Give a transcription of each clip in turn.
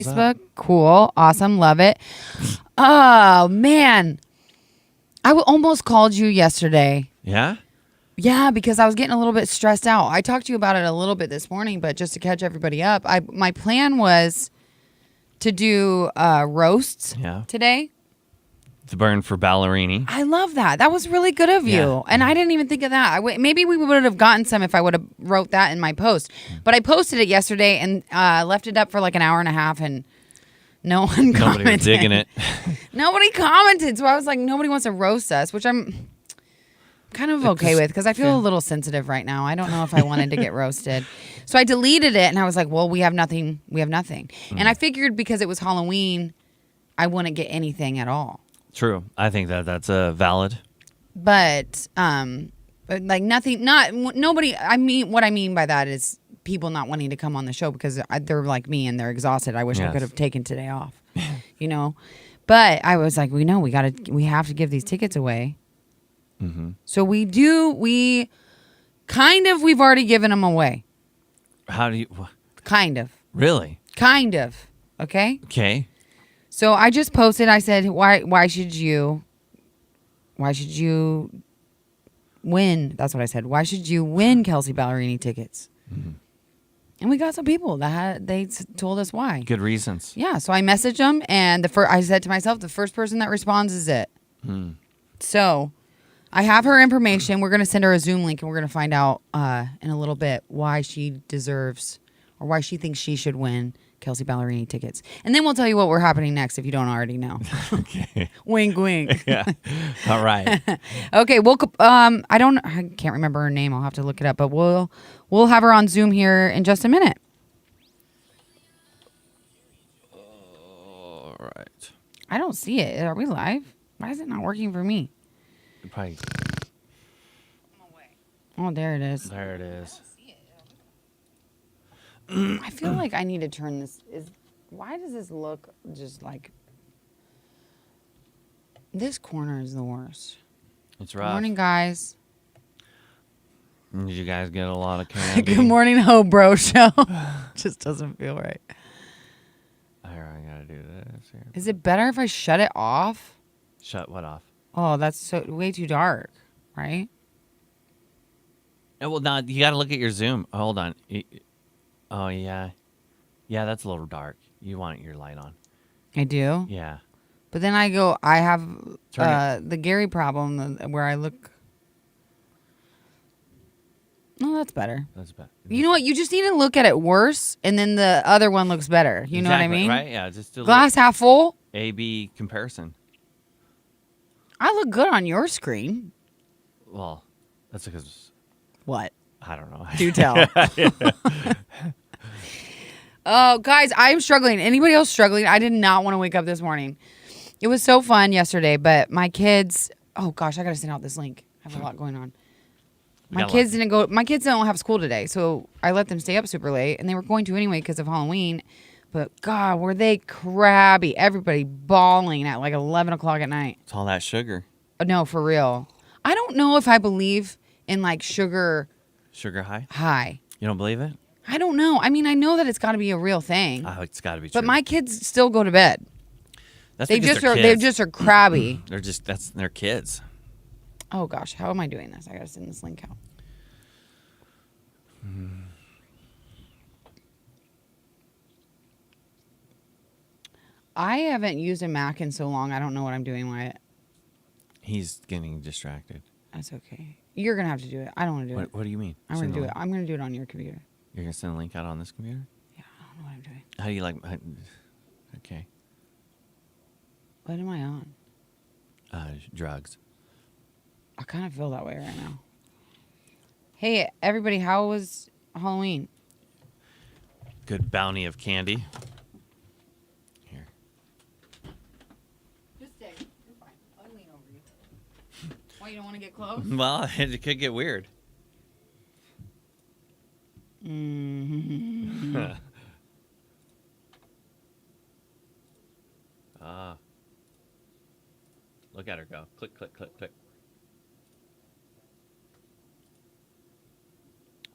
Facebook. Cool. Awesome. Love it. Oh, man. I almost called you yesterday. Yeah? Yeah, because I was getting a little bit stressed out. I talked to you about it a little bit this morning, but just to catch everybody up, my plan was to do roasts today. To burn for Ballerini. I love that. That was really good of you. And I didn't even think of that. Maybe we would have gotten some if I would have wrote that in my post. But I posted it yesterday and left it up for like an hour and a half, and no one commented. Nobody was digging it. Nobody commented. So I was like, nobody wants to roast us, which I'm kind of okay with because I feel a little sensitive right now. I don't know if I wanted to get roasted. So I deleted it and I was like, well, we have nothing. We have nothing. And I figured because it was Halloween, I wouldn't get anything at all. True. I think that's valid. But like nothing, nobody. I mean, what I mean by that is people not wanting to come on the show because they're like me and they're exhausted. I wish I could have taken today off, you know. But I was like, we have to give these tickets away. Mm-hmm. So we've already given them away. How do you? Kind of. Really? Kind of. Okay. Okay. So I just posted. I said, why should you win? That's what I said. Why should you win Kelsey Ballerini tickets? Mm-hmm. And we got some people that they told us why. Good reasons. Yeah. So I messaged them, and I said to myself, the first person that responds is it. So I have her information. We're going to send her a Zoom link, and we're going to find out in a little bit why she deserves or why she thinks she should win Kelsey Ballerini tickets. And then we'll tell you what we're happening next if you don't already know. Okay. Wink, wink. Yeah. All right. Okay. Well, I can't remember her name. I'll have to look it up. But we'll have her on Zoom here in just a minute. All right. I don't see it. Are we live? Why is it not working for me? Probably. Oh, there it is. There it is. I feel like I need to turn this. Why does this look just like... This corner is the worst. It's rough. Good morning, guys. Did you guys get a lot of candy? Good morning, Ho Bro Show. Just doesn't feel right. Here, I gotta do this here. Is it better if I shut it off? Shut what off? Oh, that's way too dark, right? Oh, well, now you gotta look at your Zoom. Hold on. Oh, yeah. Yeah, that's a little dark. You want your light on. I do? Yeah. But then I have the Gary problem where I look... No, that's better. That's better. You know what? You just need to look at it worse, and then the other one looks better. You know what I mean? Right? Yeah. Just a glass half full. A/B comparison. I look good on your screen. Well, that's because... What? I don't know. Do tell. Oh, guys, I'm struggling. Anybody else struggling? I did not want to wake up this morning. It was so fun yesterday, but my kids... Oh, gosh, I got to send out this link. I have a lot going on. My kids don't have school today, so I let them stay up super late, and they were going to anyway because of Halloween. But, God, were they crabby. Everybody bawling at like 11 o'clock at night. It's all that sugar. No, for real. I don't know if I believe in, like, sugar... Sugar high? High. You don't believe it? I don't know. I mean, I know that it's got to be a real thing. Oh, it's got to be true. But my kids still go to bed. That's they because just they're are. kids. They just are crabby. They're kids. Oh gosh, how am I doing this? I gotta send this link out. I haven't used a Mac in so long. I don't know what I'm doing with it. He's getting distracted. That's okay. You're gonna have to do it. I don't want to do it. What do you mean? I'm gonna do it. I'm gonna do it on your computer. You're gonna send a link out on this computer? Yeah, I don't know what I'm doing. How do you like? Okay. What am I on? Drugs. I kind of feel that way right now. Hey, everybody, how was Halloween? Good bounty of candy. Here. Just stay. You're fine. I'll lean over you. Why, you don't want to get close? Well, it could get weird. Mm-hmm. Look at her go. Click, click, click, click.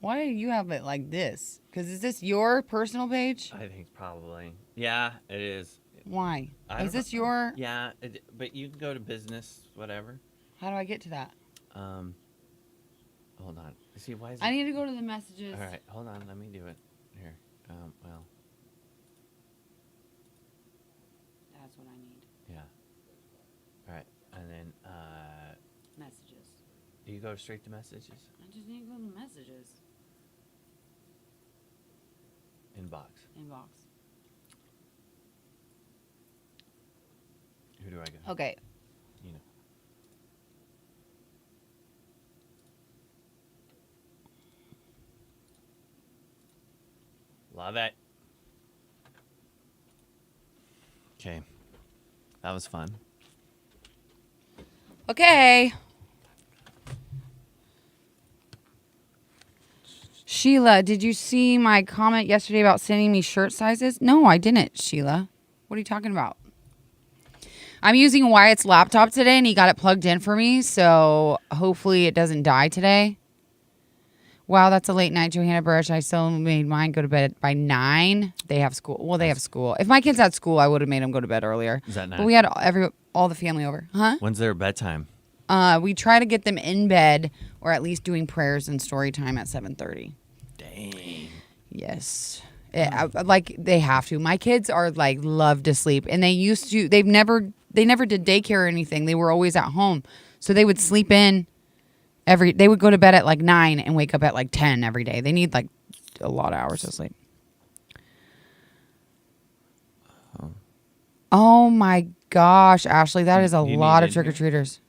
Why do you have it like this? Because is this your personal page? I think probably. Yeah, it is. Why? I don't Is this know. your... Yeah, but you can go to business, whatever. How do I get to that? Hold on. See, why is I it? need to go to the messages. All right, hold on. Let me do it. Here. Well, That's what I need. yeah. All right, and then Messages. do you go straight to messages? I just need to go to the messages. Inbox. Inbox. Who do I go? Okay. You know. Love it. Okay. That was fun. Okay. Sheila, did you see my comment yesterday about sending me shirt sizes? No, I didn't, Sheila. What are you talking about? I'm using Wyatt's laptop today, and he got it plugged in for me, so hopefully it doesn't die today. Wow, that's a late night, Johanna Burrish. I still made mine go to bed by 9. They have school. Well, they have school. If my kids had school, I would have made them go to bed earlier. Is that nice? But we had all the family over. Huh? When's their bedtime? We try to get them in bed or at least doing prayers and story time at 7:30. Dang. Yes. Like they have to. My kids are like love to sleep, and they never did daycare or anything. They were always at home. So they would sleep in they would go to bed at like 9 and wake up at like 10 every day. They need like a lot of hours of sleep. Oh my gosh, Ashley, that is a lot of trick-or-treaters.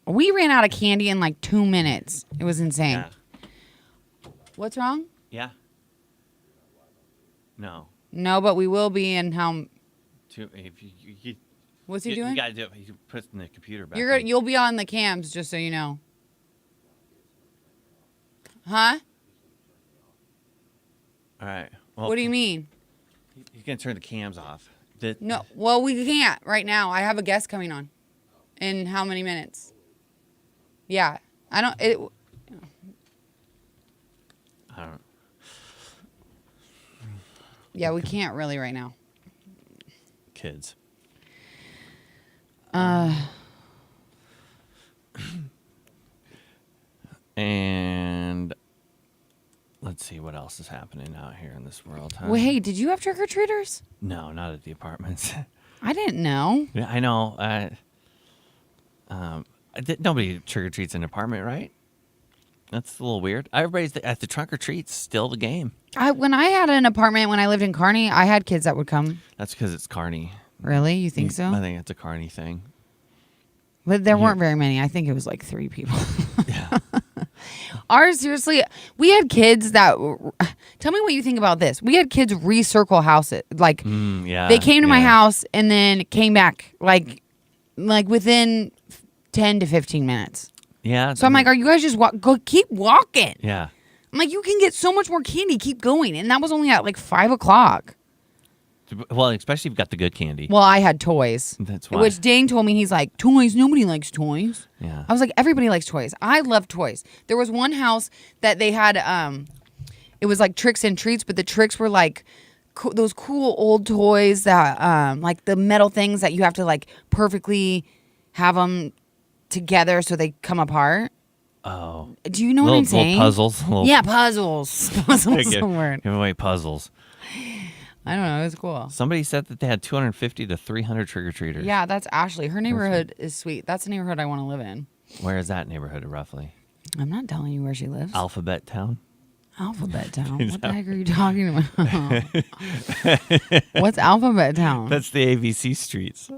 We ran out of candy in like 2 minutes. It was insane. Yeah. What's wrong? Yeah. No. No, but we will be in how... If you What's he doing? You gotta do it. You put in the computer back. You'll be on the cams, just so you know. Huh? All right. Well, What do you mean? You can turn the cams off. No, well, we can't right now. I have a guest coming on. In how many minutes? Yeah. I don't... Yeah, we can't really right now. Kids. And let's see what else is happening out here in this world. Huh? Well, hey, did you have trick-or-treaters? No, not at the apartments. I didn't know. Yeah, I know. Nobody trick or treats in an apartment, right? That's a little weird. Everybody's at the trunk or treats. Still the game. When I had an apartment when I lived in Kearney, I had kids that would come. That's because it's Kearney. Really? You think so? I think it's a Kearney thing. But there weren't very many. I think it was like 3 people. Yeah. Ours, seriously, we had kids that... Tell me what you think about this. We had kids recircle houses. Like, yeah, they came to my house and then came back like within 10 to 15 minutes. Yeah. So I'm like, are you guys just keep walking? Yeah. I'm like, you can get so much more candy. Keep going. And that was only at like 5 o'clock. Well, especially if you've got the good candy. Well, I had toys. That's why. Which Dane told me, he's like, toys? Nobody likes toys. Yeah. I was like, everybody likes toys. I love toys. There was one house that they had, it was like tricks and treats, but the tricks were like those cool old toys that, like the metal things that you have to like perfectly have them together so they come apart. Oh. Do you know what I'm saying? Little puzzles. Yeah, puzzles. Puzzles is the word. Give away puzzles. I don't know. It was cool. Somebody said that they had 250 to 300 trick-or-treaters. Yeah, that's Ashley. Her neighborhood is sweet. That's the neighborhood I want to live in. Where is that neighborhood, roughly? I'm not telling you where she lives. Alphabet Town? Alphabet Town? What the heck are you talking about? What's Alphabet Town? That's the ABC streets.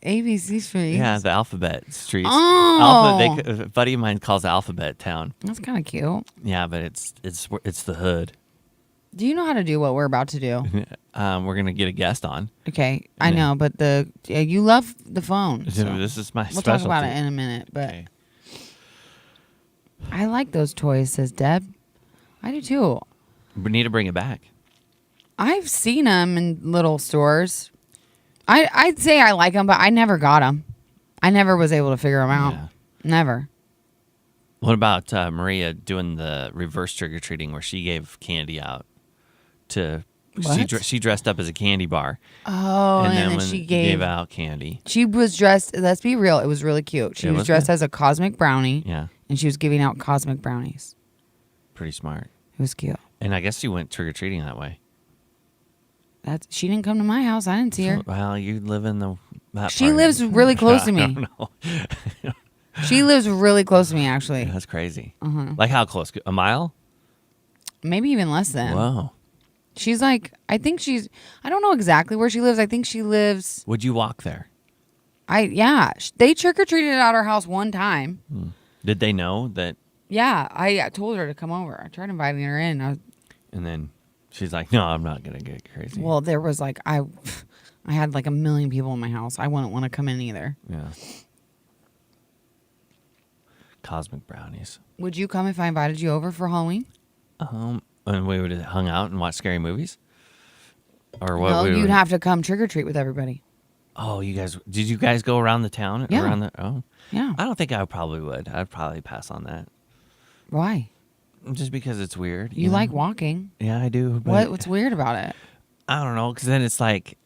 ABC Street? Yeah, the Alphabet streets. Oh! A buddy of mine calls it Alphabet Town. That's kind of cute. Yeah, but it's the hood. Do you know how to do what we're about to do? We're going to get a guest on. Okay, I know, but you love the phone. So this is my we'll specialty. talk about it in a minute, but Okay. I like those toys, says Deb. I do too. We need to bring it back. I've seen them in little stores. I'd say I like them, but I never got them. I never was able to figure them out. Yeah. Never. What about Maria doing the reverse trick-or-treating where she gave candy out to... What? She dressed up as a candy bar. Oh, and then when she gave out candy. She was dressed, let's be real, it was really cute. She was dressed good. as a cosmic brownie. Yeah. And she was giving out cosmic brownies. Pretty smart. It was cute. And I guess she went trick-or-treating that way. She didn't come to my house. I didn't see her. Well, you live in that She part. lives really close to me. I don't know. She lives really close to me, actually. That's crazy. Like how close? A mile? Maybe even less than. Whoa. She's like, I don't know exactly where she lives. I think she lives. Would you walk there? They trick-or-treated at our house one time. Did they know that? Yeah, I told her to come over. I tried inviting her in. And then she's like, no, I'm not going to get crazy. Well, there was like, I had like 1 million people in my house. I wouldn't want to come in either. Yeah. Cosmic brownies. Would you come if I invited you over for Halloween? And we would have hung out and watched scary movies? Or what? No, you'd have to come trick-or-treat with everybody. Oh, did you guys go around the town? Yeah. Yeah. I don't think I probably would. I'd probably pass on that. Why? Just because it's weird. You like walking. Yeah, I do. But What's weird about it? I don't know, because then it's like,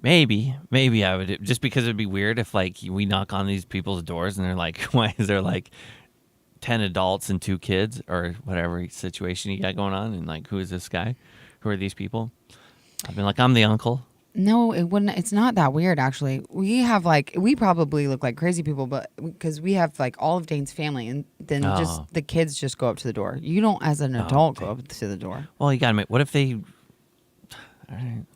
maybe I would, just because it'd be weird if like we knock on these people's doors and they're like, why is there like 10 adults and 2 kids or whatever situation you got going on, and like, who is this guy? Who are these people? I've been like, I'm the uncle. No, it wouldn't. It's not that weird, actually. We probably look like crazy people, but because we have like all of Dane's family, and then just the kids just go up to the door. You don't, as an adult, go up to the door. Well, you got to make. What if they?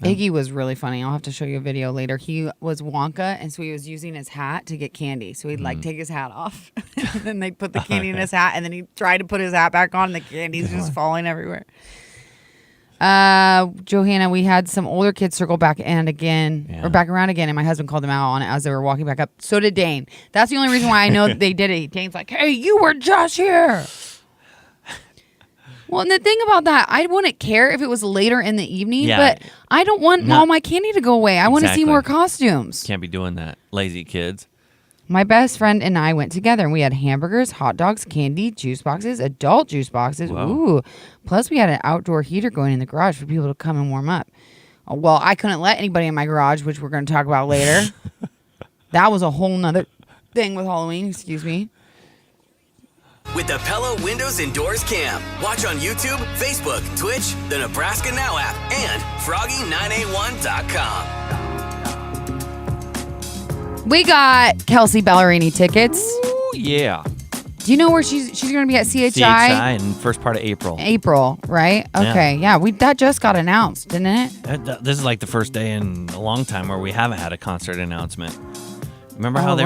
Iggy was really funny. I'll have to show you a video later. He was Wonka, and so he was using his hat to get candy. So he'd like take his hat off, and then they'd put the candy in his hat, and then he'd try to put his hat back on, and the candy's just falling everywhere. Johanna, we had some older kids circle back and again, or back around again, and my husband called them out on it as they were walking back up. So did Dane. That's the only reason why I know they did it. Dane's like, hey, you were just here. Well, and the thing about that, I wouldn't care if it was later in the evening, but I don't want all my candy to go away. I want to see more costumes. Can't be doing that. Lazy kids. My best friend and I went together, and we had hamburgers, hot dogs, candy, juice boxes, adult juice boxes. Whoa. Ooh. Plus, we had an outdoor heater going in the garage for people to come and warm up. Well, I couldn't let anybody in my garage, which we're going to talk about later. That was a whole nother thing with Halloween. Excuse me. With the Pella Windows and Doors Cam. Watch on YouTube, Facebook, Twitch, the Nebraska Now app, and Froggy981.com. We got Kelsey Ballerini tickets. Ooh, yeah. Do you know where she's going to be at CHI? CHI in first part of April. April, right? Okay, yeah. That just got announced, didn't it? This is like the first day in a long time where we haven't had a concert announcement. Remember how they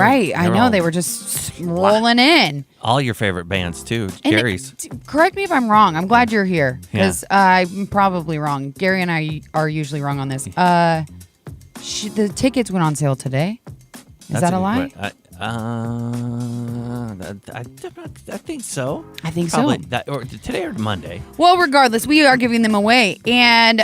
were just rolling in. All your favorite bands too. And Gary's. Correct me if I'm wrong. I'm glad you're here because I'm probably wrong. Gary and I are usually wrong on this. The tickets went on sale today. Is that a lie? I think so. I think Probably so. Or today or Monday. Well, regardless, we are giving them away. And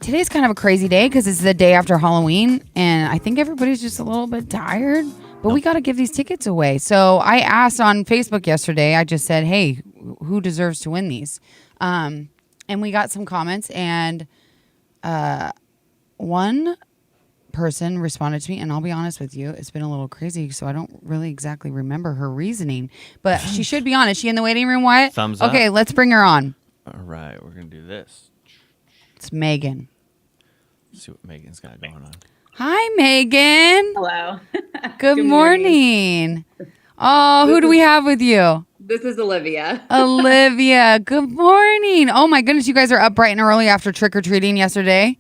today's kind of a crazy day because it's the day after Halloween. And I think everybody's just a little bit tired. But we got to give these tickets away. So I asked on Facebook yesterday, I just said, hey, who deserves to win these? And we got some comments. And one person responded to me, and I'll be honest with you, it's been a little crazy, so I don't really exactly remember her reasoning, but she should be on. Is she in the waiting room, Wyatt? Thumbs up. Okay, let's bring her on. All right, we're gonna do this. It's Megan. Let's see what Megan's got going on. Hi, Megan. Hello. Good morning. Oh, who do we have with you? This is Olivia. Olivia. Good morning. Oh my goodness, you guys are up bright and early after trick-or-treating yesterday.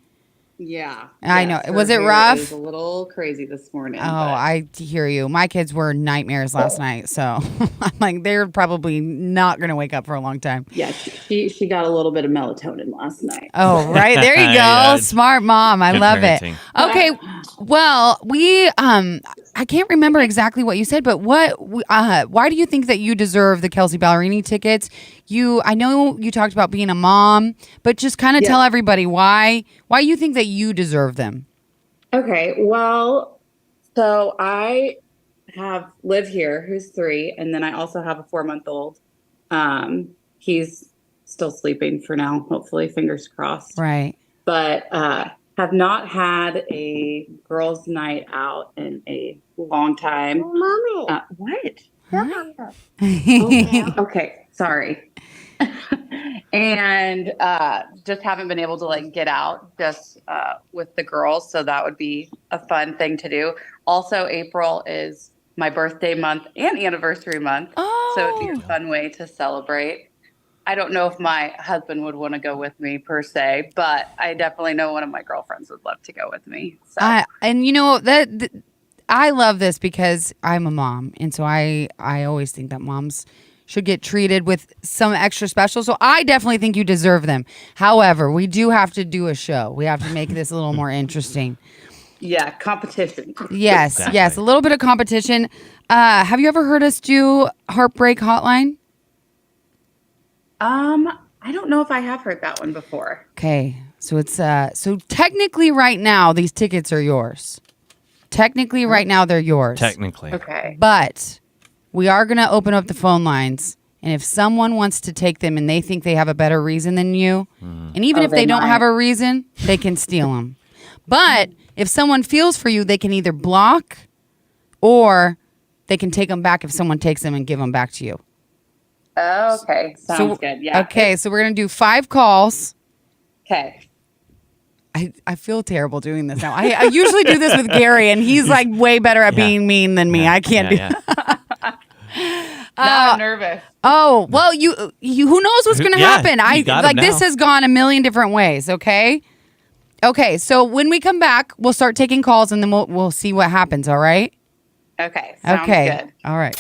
Yeah. I know. Her Was it hair rough? is a little crazy this morning. Oh, I hear you. My kids were nightmares last night, so I'm like, they're probably not going to wake up for a long time. Yeah, she got a little bit of melatonin last night. Oh, right. There you go. Yeah. Smart mom. I Good love parenting. it. Okay. Well, I can't remember exactly what you said, but why do you think that you deserve the Kelsey Ballerini tickets? I know you talked about being a mom, but just kind of tell everybody why you think that you deserve them. Okay, well, so I live here who's 3, and then I also have a 4-month-old. He's still sleeping for now, hopefully, fingers crossed. Right. But have not had a girls' night out in a long time. Mommy. What? Huh? Okay, sorry. And just haven't been able to like get out just with the girls, so that would be a fun thing to do. Also, April is my birthday month and anniversary month, so it'd be Oh. a fun way to celebrate. I don't know if my husband would want to go with me per se, but I definitely know one of my girlfriends would love to go with me. So And you know that I love this because I'm a mom, and so I always think that moms should get treated with some extra special. So I definitely think you deserve them. However, we do have to do a show. We have to make this a little more interesting. yeah, competition. Yes, Exactly. yes, a little bit of competition. Have you ever heard us do Heartbreak Hotline? I don't know if I have heard that one before. Okay, so it's so technically right now these tickets are yours. Technically right now they're yours. Technically. Okay. But we are going to open up the phone lines, and if someone wants to take them and they think they have a better reason than you, and even Oh, if they they don't might. have a reason, they can steal them. But if someone feels for you, they can either block or they can take them back if someone takes them and give them back to you. Oh, okay. Sounds good. Yeah. Okay, so we're going to do 5 calls. Okay. I feel terrible doing this now. I usually do this with Gary, and he's like way better at Yeah. being mean than me. Yeah, I can't yeah, do. yeah. Now I'm nervous. Oh well, you who knows what's going to Yeah, happen? you got 'em like this now. has gone a million different ways. Okay. So when we come back, we'll start taking calls, and then we'll see what happens. All right. Okay. Sounds Okay. good. All right.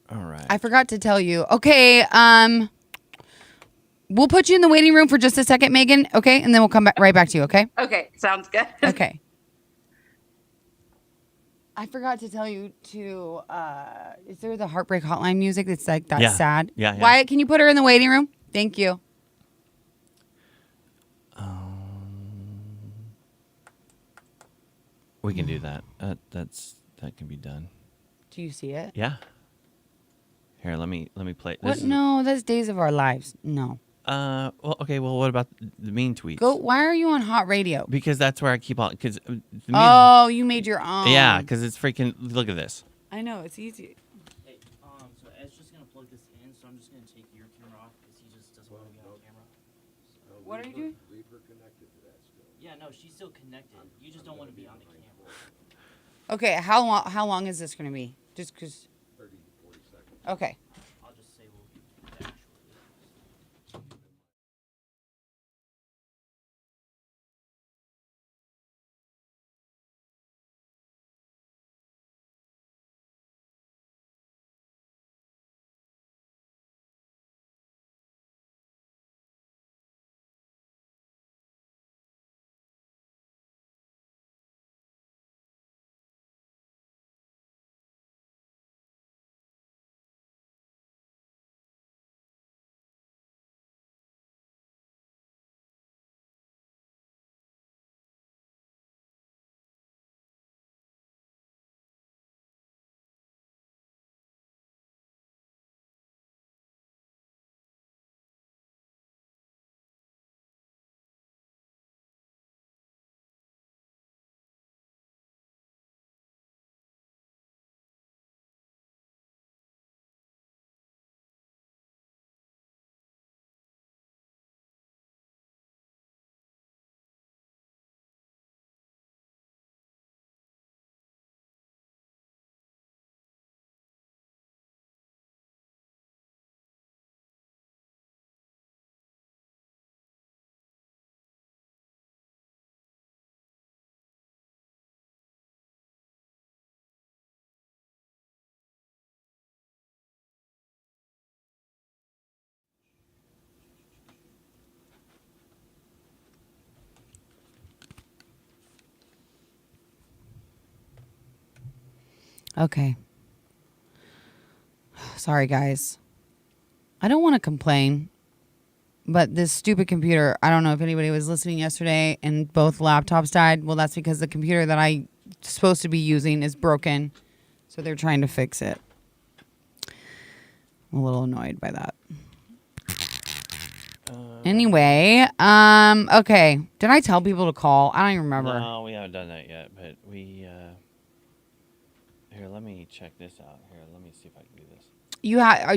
All right. I forgot to tell you. Okay. We'll put you in the waiting room for just a second, Megan. Okay, and then we'll come back right back to you. Okay. Okay. Sounds good. Okay. I forgot to tell you to. Is there the Heartbreak Hotline music that's like that Yeah. sad? Yeah, yeah. Wyatt, can you put her in the waiting room? Thank you. We can do that. That can be done. Do you see it? Yeah. Here, let me play. What? No, that's Days of Our Lives. No. Well, okay. Well, what about the mean tweets? Go. Why are you on Hot Radio? Because that's where I keep all. Because Oh, you made your own. yeah. Because it's freaking. Look at this. I know it's easy. Hey, so Ed's just gonna plug this in, so I'm just gonna take your camera off because he just doesn't want to be on camera. What are you doing? Yeah, no, she's still connected. You just don't want to be on the camera. Okay. How long is this gonna be? Just because. 30 to 40 seconds. Okay. I'll just say we'll be back shortly. Okay. Sorry, guys. I don't want to complain, But this stupid computer, I don't know if anybody was listening yesterday and both laptops died. Well, that's because the computer that I'm supposed to be using is broken. So they're trying to fix it. I'm a little annoyed by that. Anyway, okay. Did I tell people to call? I don't even remember. No, we haven't done that yet, but we, here, let me check this out. Here, let me see if I can do this.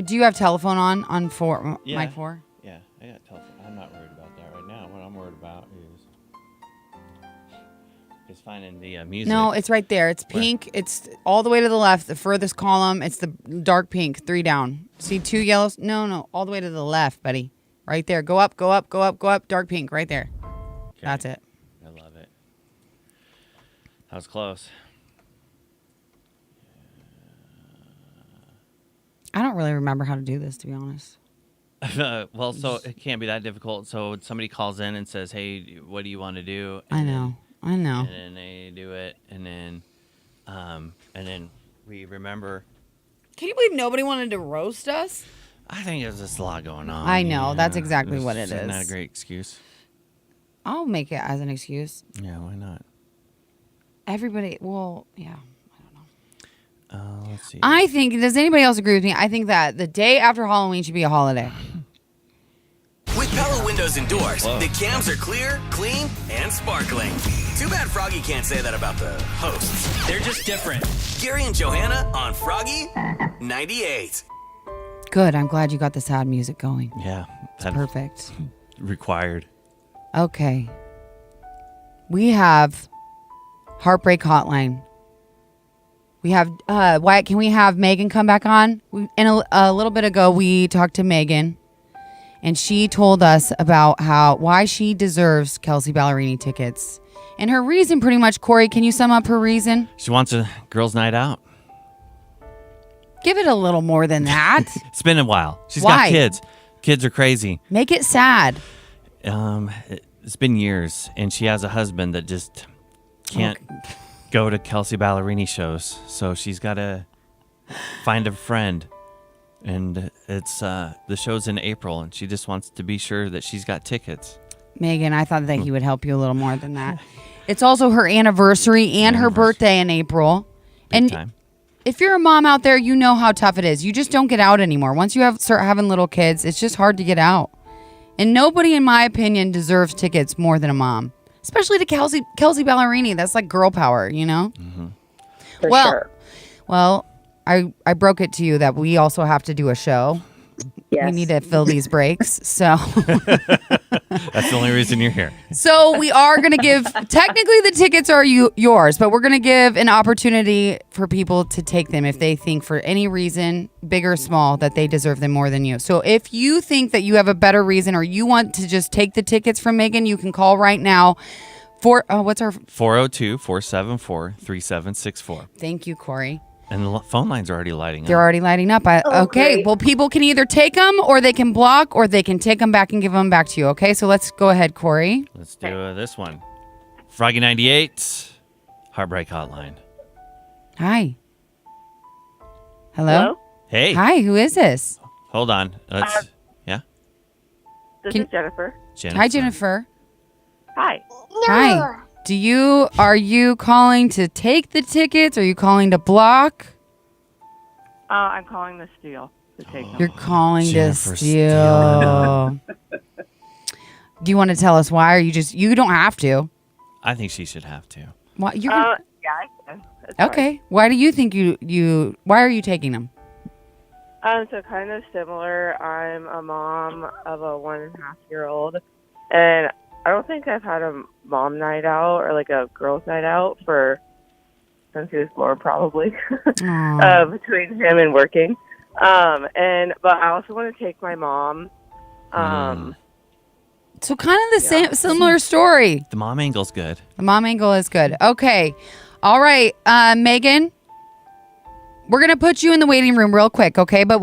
Do you have telephone on four, Yeah. mic 4? Yeah, I got telephone. I'm not worried about that right now. What I'm worried about is finding the music. No, it's right there. It's pink. It's all the way to the left, the furthest column. It's the dark pink, 3 down. See 2 yellows? No, all the way to the left, buddy. Right there. Go up, go up, go up, go up. Dark pink, right there. Okay. That's it. I love it. That was close. I don't really remember how to do this, to be honest. Well, so it can't be that difficult. So somebody calls in and says, "Hey, what do you want to do?" I know. And then they do it, and then we remember. Can you believe nobody wanted to roast us? I think there's just a lot going on. I know, that's exactly what it Isn't that a is. great excuse? I'll make it as an excuse. Yeah, why not? Everybody, well, yeah. Let's see. I think, does anybody else agree with me? I think that the day after Halloween should be a holiday. With Pella Windows and Doors, the cams are clear, clean, and sparkling. Too bad Froggy can't say that about the hosts. They're just different. Gary and Johanna on Froggy 98. Good, I'm glad you got the sad music going. Yeah, It's perfect. required. Okay. We have Heartbreak Hotline. We have, Wyatt, can we have Megan come back on? A little bit ago, we talked to Megan, and she told us about why she deserves Kelsey Ballerini tickets. And her reason, pretty much, Corey, can you sum up her reason? She wants a girls' night out. Give it a little more than that. It's been a while. She's Why? got kids. Kids are crazy. Make it sad. It's been years, and she has a husband that just can't go to Kelsey Ballerini shows. So she's got to find a friend, and it's the show's in April, and she just wants to be sure that she's got tickets. Megan, I thought that he would help you a little more than that. It's also her anniversary and her birthday in April. Big time. If you're a mom out there, you know how tough it is. You just don't get out anymore. Once you start having little kids, it's just hard to get out. And nobody, in my opinion, deserves tickets more than a mom. Especially to Kelsey Ballerini. That's like girl power, you know? Mm-hmm. For sure. Well, I broke it to you that we also have to do a show. Yes. We need to fill these breaks. So That's the only reason you're here. So we are going to give, technically the tickets are yours, but we're going to give an opportunity for people to take them if they think for any reason, big or small, that they deserve them more than you. So if you think that you have a better reason or you want to just take the tickets from Megan, you can call right now for, what's our? 402-474-3764. Thank you, Corey. And the phone lines are already lighting They're up. already lighting up. Okay. great. Well, people can either take them or they can block or they can take them back and give them back to you. Okay. So let's go ahead, Corey. Let's do this one. Froggy 98, Heartbreak Hotline. Hi. Hello? Hey. Hi. Who is this? Hold on. Let's. Yeah. This Can- is Jennifer. Jennifer. Hi, Jennifer. Hi. Hi. Are you calling to take the tickets? Or are you calling to block? I'm calling to steal to take them. You're calling Jennifer to steal. Do you want to tell us why? Or you don't have to. I think she should have to. Why, Yeah, I can. That's fine. okay. Why do you think why are you taking them? So kind of similar. I'm a mom of a 1.5-year-old, and I don't think I've had a mom night out or like a girls' night out since he was born, probably. Aw. Between him and working. But I also want to take my mom. So kind of the same, similar story. The mom angle's good. The mom angle is good. Okay. All right. Megan, we're going to put you in the waiting room real quick. Okay. But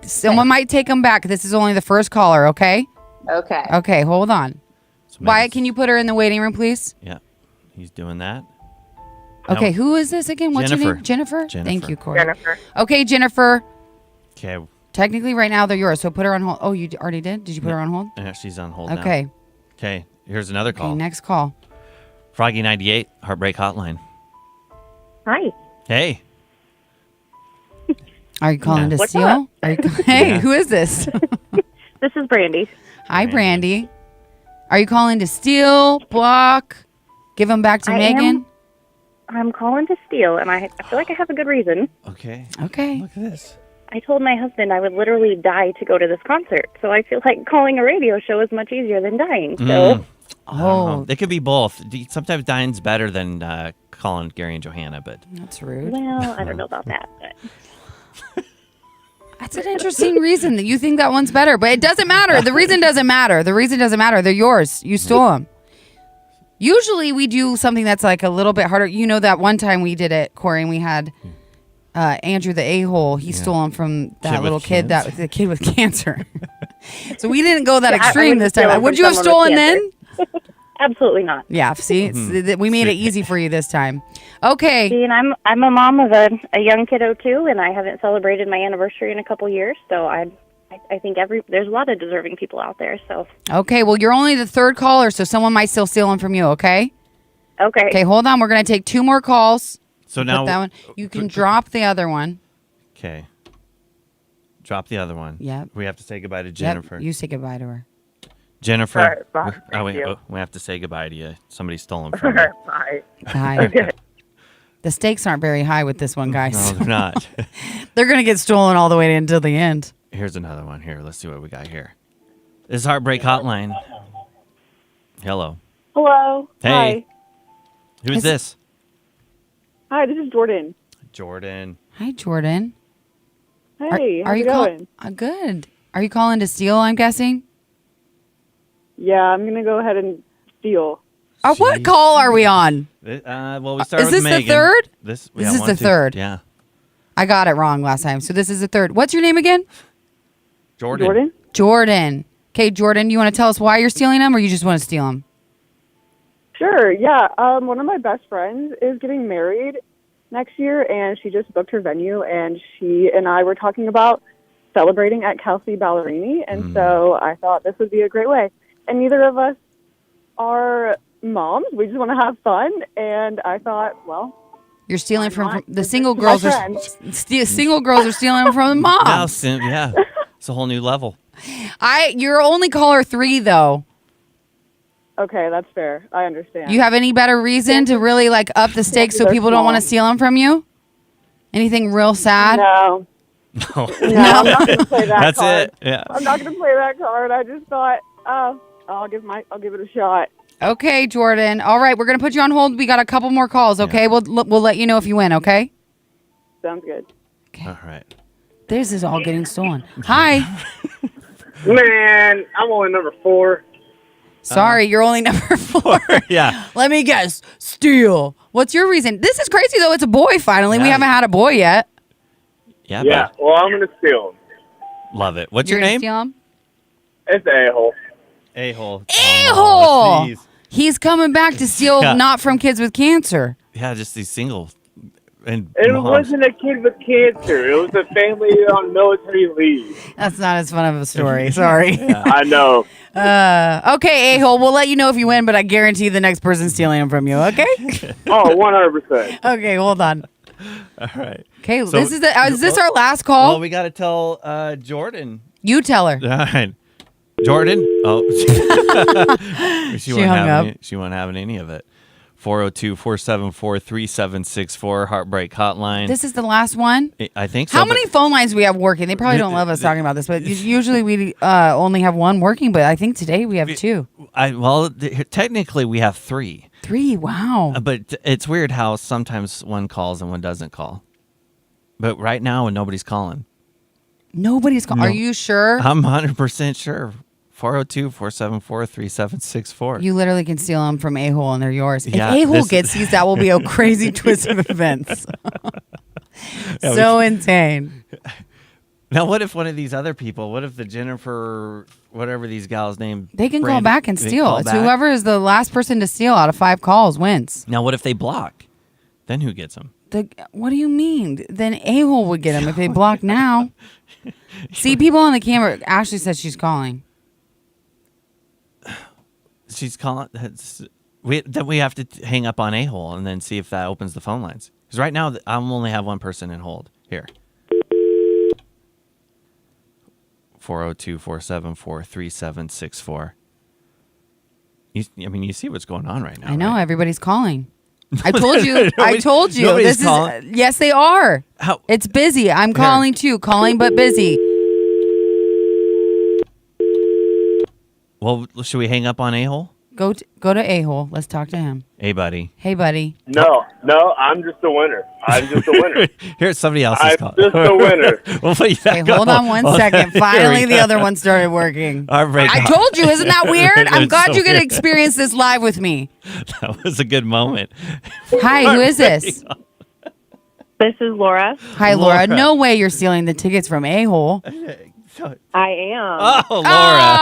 someone might take them back. This is only the first caller. Okay. Okay. Okay. Hold on. So Wyatt, Megan's- can you put her in the waiting room, please? Yeah. He's doing that. Okay. Now- Who is this again? What's your Jennifer. name? Jennifer? Jennifer. Thank you, Corey. Jennifer. Okay, Jennifer. Okay. Technically, right now they're yours. So put her on hold. Oh, you already did? Did you put her on hold? Yeah, she's on hold now. Okay. Okay, here's another call. Okay, next call. Froggy 98, Heartbreak Hotline. Hi. Hey. Are you calling to What's steal? up? Are you, hey, Yeah. who is this? This is Brandy. Hi, Brandy. Brandy. Are you calling to steal, block, give them back to I Megan? I'm calling to steal, and I feel like I have a good reason. Okay. Okay. Look at this. I told my husband I would literally die to go to this concert, so I feel like calling a radio show is much easier than dying. So I don't Oh, know. They could be both. Sometimes dying's better than calling Gary and Johanna, but that's rude. well, I don't know about that. But That's an interesting reason that you think that one's better, but it doesn't matter. The reason doesn't matter. The reason doesn't matter. They're yours. You stole them. Usually we do something that's like a little bit harder. You know that one time we did it, Corey, and we had Andrew the a-hole. He stole them from that Kid little with kid, cancer. the kid with cancer. So we didn't go that Yeah, I extreme wouldn't this steal time. them Would from you have someone with stolen then? absolutely not. Yeah, see, we made it easy for you this time. Okay. See, and I'm a mom of a young kiddo too, and I haven't celebrated my anniversary in a couple years, so I think there's a lot of deserving people out there. So Okay, well, you're only the third caller, so someone might still steal them from you, okay? okay. Okay, hold on. We're going to take 2 more calls. so Put now that one. You can drop the other one. Okay. Drop the other one. Yep. We have to say goodbye to Yep, Jennifer. you say goodbye to her. Jennifer. All right, bye. Oh, wait. Thank you. Oh, we have to say goodbye to you. Somebody's stolen from you. Bye. Hi. The stakes aren't very high with this one, guys. No, they're not. They're going to get stolen all the way until the end. Here's another one. Here, let's see what we got here. This is Heartbreak Hotline. Hello. Hello. Hey. Hi. Who's Is- this? Hi, this is Jordan. Jordan. Hi, Jordan. Hey, how's you it going? good. Are you calling to steal, I'm guessing? Yeah, I'm going to go ahead and steal. What Jeez. call are we on? Well, we started is with this the Megan. third? This This is one, the two. third. Yeah. I got it wrong last time, so this is the third. What's your name again? Jordan. Jordan? Jordan. Okay, Jordan, you want to tell us why you're stealing them, or you just want to steal them? Sure, yeah. One of my best friends is getting married next year, and she just booked her venue, and she and I were talking about celebrating at Kelsey Ballerini, and so I thought this would be a great way. And neither of us are moms. We just want to have fun, and I thought, well, You're stealing Why from not? the This single is my girls. friend. Single girls are stealing them from the Now, moms. yeah. It's a whole new level. You're only caller 3 though. okay, that's fair. I understand. You have any better reason to really like up the stakes so they're people don't want to small. steal them from you? Anything real sad? No, No. no, I'm not going to play that That's card. it. Yeah. I'm not going to play that card. I just thought, I'll give it a shot. Okay, Jordan. All right, we're gonna put you on hold. We got a couple more calls. Okay, we'll let you know if you win. Okay. Sounds good. All right. This is all getting stolen. Hi. Man, I'm only number 4. Sorry, you're only number 4. Yeah. Let me guess. Steal. What's your reason? This is crazy though. It's a boy finally. We Yeah. haven't had a boy yet. Yeah. Yeah, well, I'm going to steal. Love it. What's You're your gonna name? steal him? It's the a-hole. A-hole. A-hole. Oh, jeez. He's coming back to steal Yeah. not from kids with cancer. Yeah, just these single. And It moms. wasn't a kid with cancer. It was a family on military leave. That's not as fun of a story. Sorry. I know. Okay, a-hole. We'll let you know if you win, but I guarantee the next person's stealing them from you. Okay. Oh, 100%. Okay, hold on. All right. Okay, So- is this our last call? Well, we got to tell Jordan. You tell her. All right. Jordan. Oh. she hung up. She won't have any of it. 402-474-3764 Heartbreak Hotline. This is the last one. I think so. How but- many phone lines do we have working? They probably don't love us talking about this, but usually we only have one working. But I think today we have 2. Technically we have 3. 3. Wow. But it's weird how sometimes one calls and one doesn't call. But right now, when nobody's calling, Nobody's calling. No. Are you sure? I'm 100% sure. 402-474-3764. You literally can steal them from A-hole and they're yours. Yeah, if A-hole this- gets these, that will be a crazy twist of events. Yeah, So insane. Now, what if one of these other people, what if the Jennifer, whatever these gals' name, They can call Brandy- back and they steal. call It's back? whoever is the last person to steal out of 5 calls wins. Now, what if they block? Then who gets them? What do you mean? Then a-hole would get him if they block now. See, people on the camera. Ashley says she's calling. She's calling. Then we have to hang up on a-hole and then see if that opens the phone lines. Because right now, I'm only have one person in hold. Here. 402-474-3764. You see what's going on right now. I know, right? everybody's calling. I told you. I told you. Nobody's This calling. is yes, they are. How? It's busy. I'm calling too. Calling but busy. Well, should we hang up on a-hole? Go to a-hole. Let's talk to him. Hey, buddy. Hey, buddy. No, I'm just a winner. I'm just a winner. Here's somebody else's I'm call. just a winner. We'll put you Okay, back hold on one Hold second. Here Finally, we the go. other one started working. Our break. I told you, isn't that weird? I'm It's glad so you're going to weird. experience this live with me. That was a good moment. Hi, who is this? This is Laura. Hi, Laura. Laura. No way you're stealing the tickets from a-hole. I am. Oh, Laura.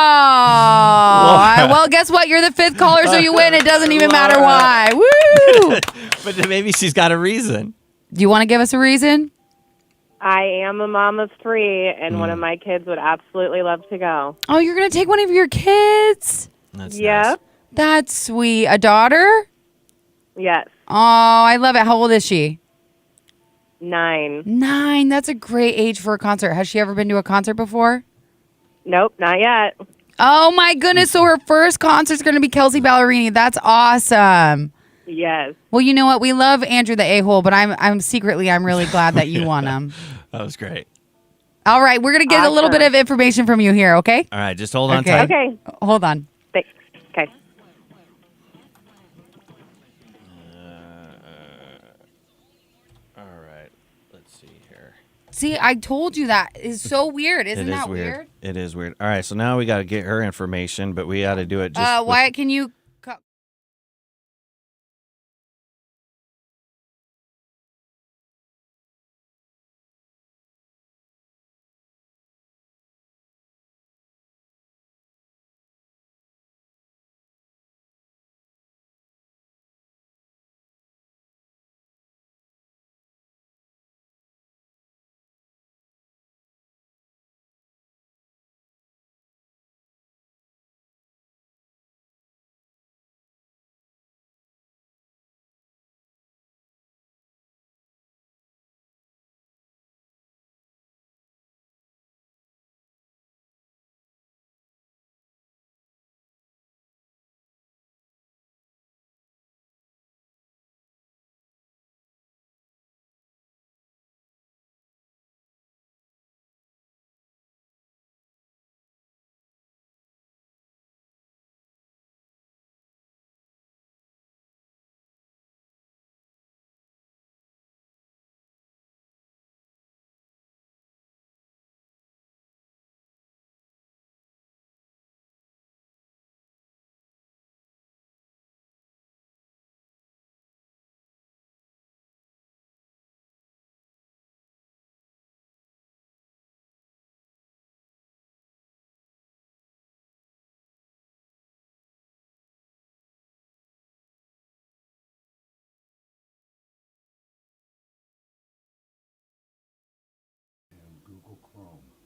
Oh, well, guess what? You're the fifth caller, so you win. It doesn't even matter why. Woo! But then maybe she's got a reason. Do you want to give us a reason? I am a mom of 3, and one of my kids would absolutely love to go. Oh, you're going to take one of your kids? That's Yep. nice. That's sweet. A daughter? Yes. Oh, I love it. How old is she? 9. 9. That's a great age for a concert. Has she ever been to a concert before? Nope, not yet. Oh, my goodness. So her first concert's going to be Kelsey Ballerini. That's awesome. Yes. Well, you know what? We love Andrew the a-hole, but I'm secretly, I'm really glad that you won him. That was great. All right. We're going to get a little bit of information from you here, okay? All right, just hold on Okay. tight. Okay. Hold on. Thanks. Okay. All right, let's see here. See, I told you that is so weird. Isn't It is that weird? It is weird. All right, so now we got to get her information, but we got to do it just. Wyatt, can you...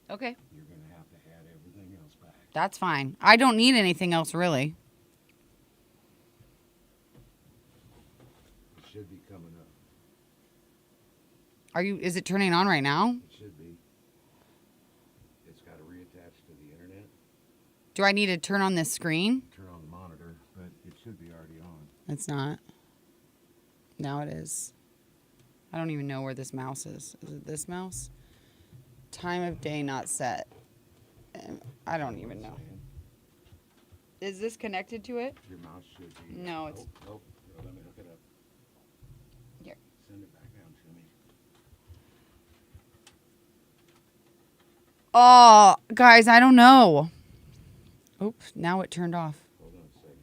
Okay. You're going to have to add everything else back. That's fine. I don't need anything else, really. It should be coming up. Is it turning on right now? It should be. It's got to reattach to the internet. Do I need to turn on this screen? Turn on the monitor, but it should be already on. It's not. Now it is. I don't even know where this mouse is. Is it this mouse? Time of day not set. I don't even know. Is this connected to it? Your mouse should be. No, it's. Nope. Here, let me hook it up. Here. Send it back down to me. Oh, guys, I don't know. Oops, now it turned off. Hold on a second.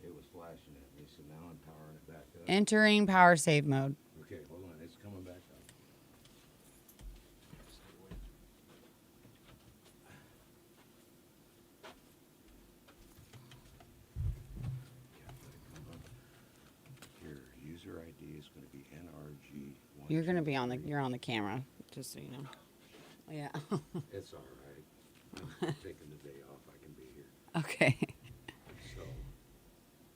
It was flashing at me, so now I'm powering it back up. Entering power save mode. Okay, hold on. It's coming back up. Stay away. Can't let it come up. Your user ID is going to be NRG. You're gonna be on the. You're on the camera, just so you know. Yeah. It's all right. I'm taking the day off. I can be here. Okay. So,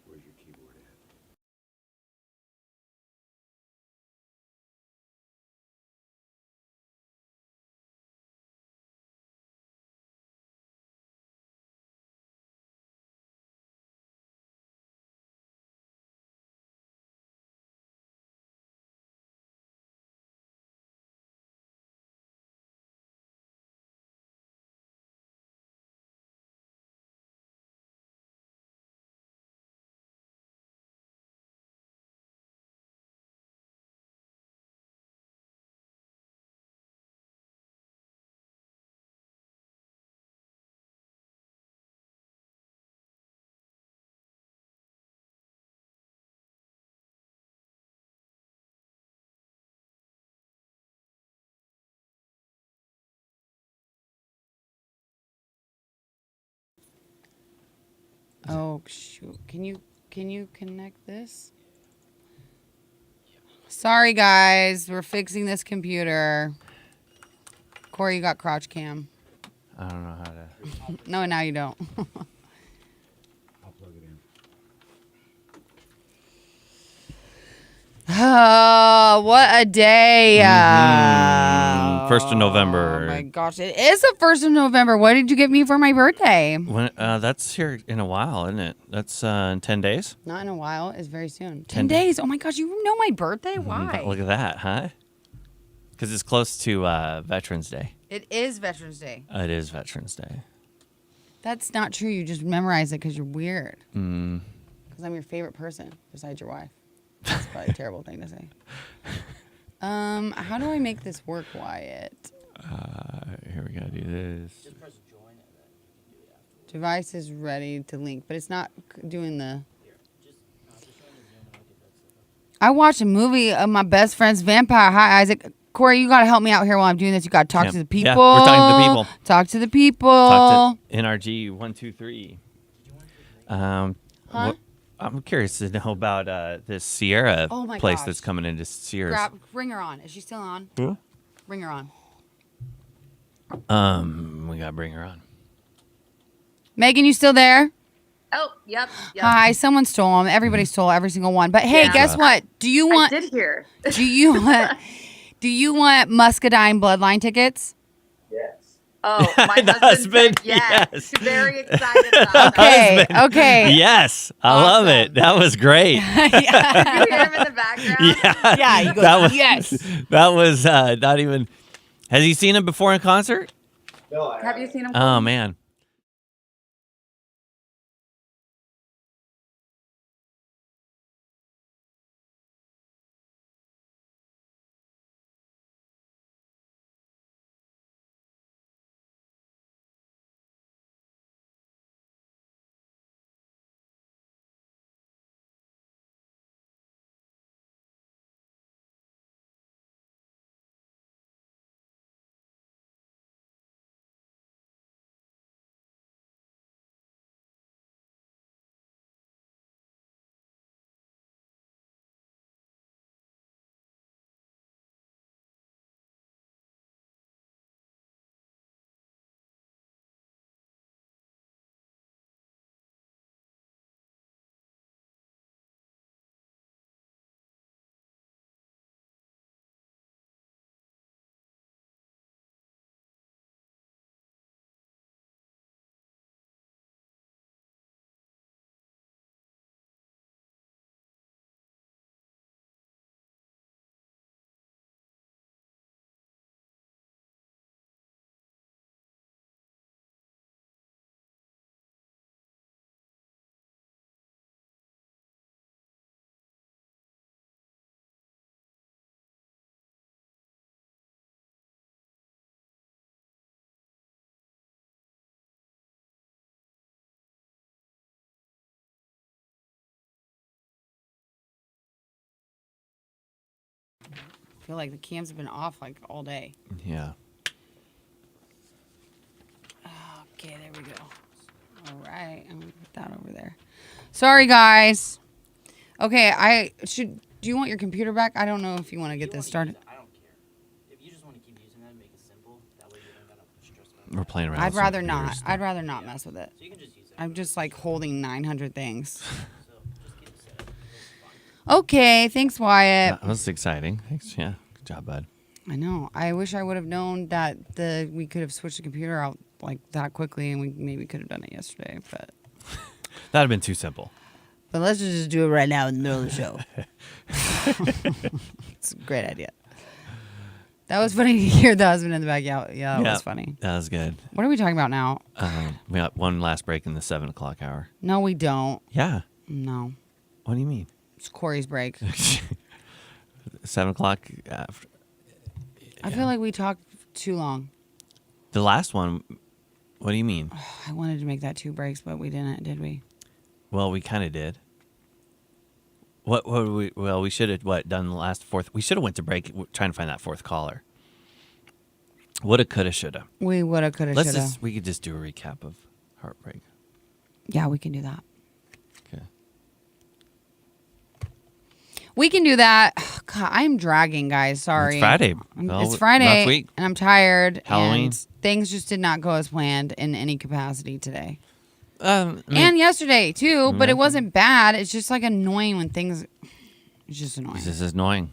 where's your keyboard at? Oh shoot! Can you connect this? Sorry guys, we're fixing this computer. Corey, you got crotch cam. I don't know how to. No, now you don't. I'll plug it in. Oh, what a day! Mhm. 1st of November. Oh my gosh, it is the 1st of November. What did you get me for my birthday? When, that's here in a while, isn't it? That's in 10 days. Not in a while. It's very soon. 10 10 days. Oh my gosh, you know my birthday? Why? Look at that, huh? Because it's close to Veterans Day. It is Veterans Day. It is Veterans Day. That's not true. You just memorize it because you're weird. Mm. Because I'm your favorite person besides your wife. That's probably a terrible thing to say. How do I make this work, Wyatt? Here we gotta do this. Just press join and then you can do it afterwards. Device is ready to link, but it's not doing the. Just join the Zoom and I'll get that set up. I watched a movie of my best friend's vampire. Hi, Isaac. Corey, you gotta help me out here while I'm doing this. You gotta talk to the people. Yeah, we're talking to the people. Talk to the people. Talk to NRG 123. Huh? I'm curious to know about this Sierra Oh my place gosh. that's coming into Sears. Bring her on. Is she still on? Huh? Bring her on. We gotta bring her on. Megan, you still there? Oh, yep. Hi. Someone stole them. Everybody stole every single one. But hey, Yeah. guess what? Do you I want? did hear. Do you want? Do you want Muscadine Bloodline tickets? Yes. Oh, my The husband, husband, said yes. yes. Very excited about that. Okay. Husband. Okay. Yes, I love it. That was great. yeah. You hear him in the background? Yeah, Yeah, you go, that was, yes. That was not even. Has he seen him before in concert? No, I Have you seen him? Oh man. I feel like the cams have been off like all day. Yeah. Okay, there we go. All right, I'm gonna put that over there. Sorry, guys. Okay, Do you want your computer back? I don't know if you want to get this started. I don't care. If you just want to keep using that and make it simple, that way you don't gotta stress about it. We're playing around. I'd with some rather computer not. stuff. I'd rather not mess with it. So you can just use it. I'm just like holding 900 things. So just get it set up. It's fine. Okay, thanks, Wyatt. That was exciting. Thanks. Yeah. Good job, bud. I know. I wish I would have known that we could have switched the computer out like that quickly, and we maybe could have done it yesterday. But That'd have been too simple. let's just do it right now in the middle of the show. It's a great idea. That was funny to hear the husband in the back. Yeah, that was funny. That was good. What are we talking about now? We got one last break in the 7 o'clock hour. No, we don't. Yeah. No, What do you mean? it's Corey's break. 7 o'clock. After. I feel like we talked too long. The last one. What do you mean? I wanted to make that 2 breaks, but we didn't, did we? Well, we kind of did. What we? Well, we should have done the last fourth. We should have went to break trying to find that fourth caller. Woulda, coulda, shoulda. We woulda, coulda, Let's shoulda. we could just do a recap of Heartbreak. Yeah, we can do that. Okay. We can do that. God, I'm dragging, guys. Sorry. It's Friday. It's Friday, rough week. and I'm tired. Halloween. And things just did not go as planned in any capacity today. I mean, And yesterday, too, but it wasn't bad. It's just like annoying when things... It's just annoying. this is annoying.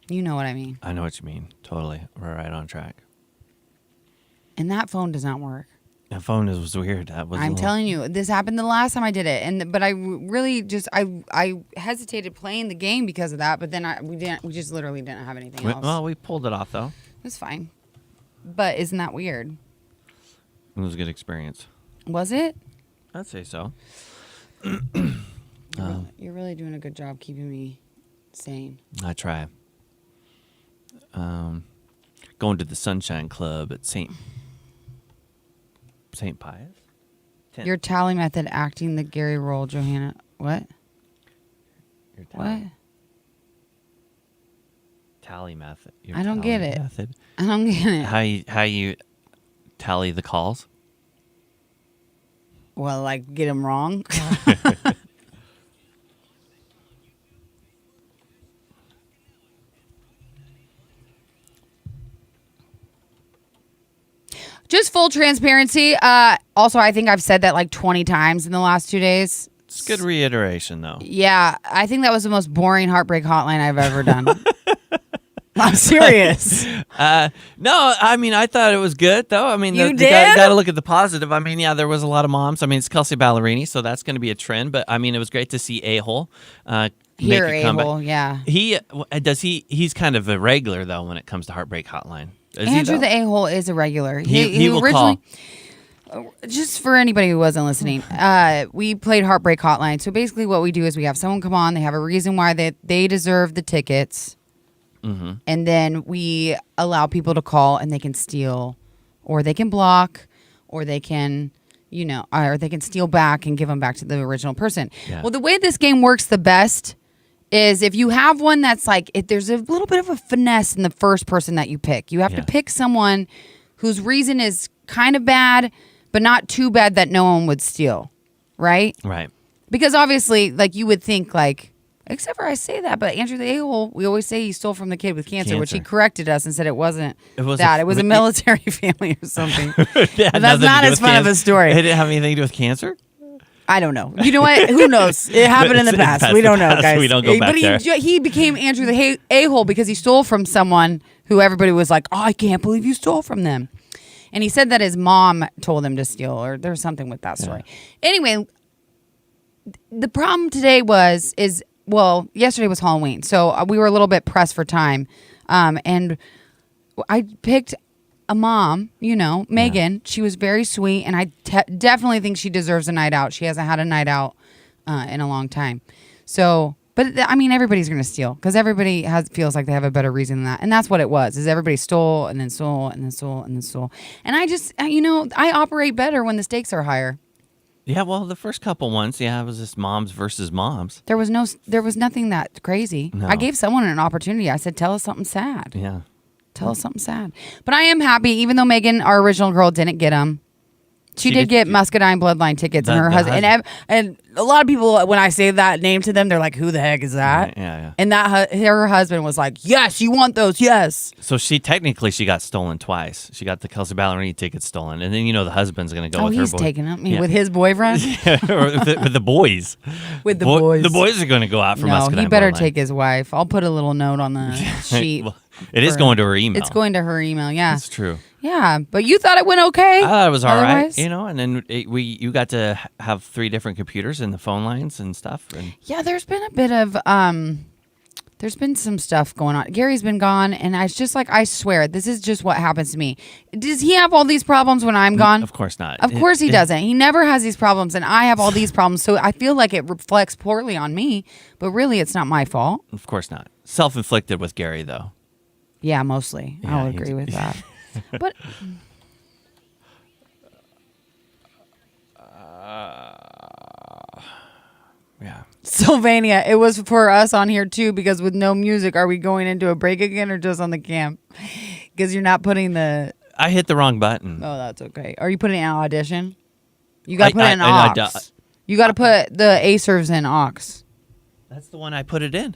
You know what I mean. I know what you mean. Totally. We're right on track. And that phone does not work. That phone was weird. That was. I'm telling you, this happened the last time I did it, but I really just I hesitated playing the game because of that. But then we just literally didn't have anything else. Well, we pulled it off though. It's fine. But isn't that weird? It was a good experience. Was it? I'd say so. You're really doing a good job keeping me sane. I try. Going to the Sunshine Club at St. Pius. Your tally method acting the Gary role, Johanna. What? Your What? Tally method. Your I don't tally get it. Method. I don't get it. How you tally the calls? Well, like get them wrong. Just full transparency. Also, I think I've said that like 20 times in the last 2 days. It's good reiteration, though. Yeah, I think that was the most boring heartbreak hotline I've ever done. I'm serious. No, I mean, I thought it was good, though. I mean, You you did? got to look at the positive. I mean, yeah, there was a lot of moms. I mean, it's Kelsey Ballerini, so that's going to be a trend. But, I mean, it was great to see A-Hole Here, make a comeback. A-hole, yeah. He's kind of a regular, though, when it comes to Heartbreak Hotline. Is he, Andrew though? the A-hole is a regular. He will originally, call. Just for anybody who wasn't listening, we played Heartbreak Hotline. So basically what we do is we have someone come on. They have a reason why they deserve the tickets. Mm-hmm. And then we allow people to call and they can steal or they can block or they can, or they can steal back and give them back to the original person. Yeah. Well, the way this game works the best is if you have one that's like, there's a little bit of a finesse in the first person that you pick. You have to pick someone whose reason is kind of bad, but not too bad that no one would steal, right? Right. Because obviously, like you would think, like, except for I say that, but Andrew the A-hole, we always say he stole from the kid with cancer, which he Cancer. corrected us and said it wasn't It was that. a- It was a military family or something. It had But that's nothing to not do as with fun of a cancer. story. It didn't have anything to do with cancer? I don't know. You know what? Who knows? It happened in the It's in past. the We don't know, past. guys. We don't go back but there. he became Andrew the A-hole because he stole from someone who everybody was like, oh, I can't believe you stole from them. And he said that his mom told him to steal, or there was something with that story. Anyway, the problem today yesterday was Halloween, so we were a little bit pressed for time. And I picked a mom, Megan. She was very sweet, and I definitely think she deserves a night out. She hasn't had a night out in a long time. So, but I mean, everybody's going to steal because everybody feels like they have a better reason than that. And that's what it was, is everybody stole and then stole and then stole and then stole. And I just, I operate better when the stakes are higher. Yeah, well, the first couple ones, it was just moms versus moms. There was nothing that crazy. No. I gave someone an opportunity. I said, tell us something sad. Yeah. Tell us something sad. But I am happy, even though Megan, our original girl, didn't get them. She did get Muscadine Bloodline tickets, and her husband. And a lot of people, when I say that name to them, they're like, "Who the heck is that?" Yeah. And her husband was like, "Yes, you want those? Yes." So she got stolen twice. She got the Kelsey Ballerini tickets stolen, and then the husband's going to go with her. He's taking them with his boyfriend. Or with the boys. With the boys. The boys are going to go out for Muscadine. No, he better Bloodline. take his wife. I'll put a little note on the sheet. Well, it is going to her email. It's going to her email. Yeah, that's true. Yeah, but you thought it went okay. I thought it was all otherwise? right, and then you got to have 3 different computers and the phone lines and stuff. And yeah, there's been a bit of there's been some stuff going on. Gary's been gone, and it's just like, I swear, this is just what happens to me. Does he have all these problems when I'm gone? Of course not. Of course he doesn't. He never has these problems, and I have all these problems. So I feel like it reflects poorly on me, but really, it's not my fault. Of course not. Self-inflicted with Gary, though. Yeah, mostly. Yeah, I'll agree with that. But yeah. Sylvania, it was for us on here too, because with no music, are we going into a break again or just on the cam? Because you're not putting the... I hit the wrong button. Oh, that's okay. Are you putting it in audition? You got to put it in aux. You got to put the A-serves in aux. That's the one I put it in.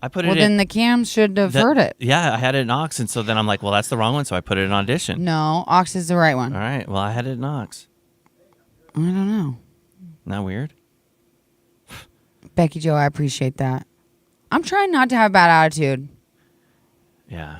I put it in. Well, then the cam should have heard it. Yeah, I had it in aux, and so then I'm like, well, that's the wrong one, so I put it in audition. No, aux is the right one. All right, well, I had it in aux. I don't know. Isn't that weird? Becky Joe, I appreciate that. I'm trying not to have a bad attitude. Yeah.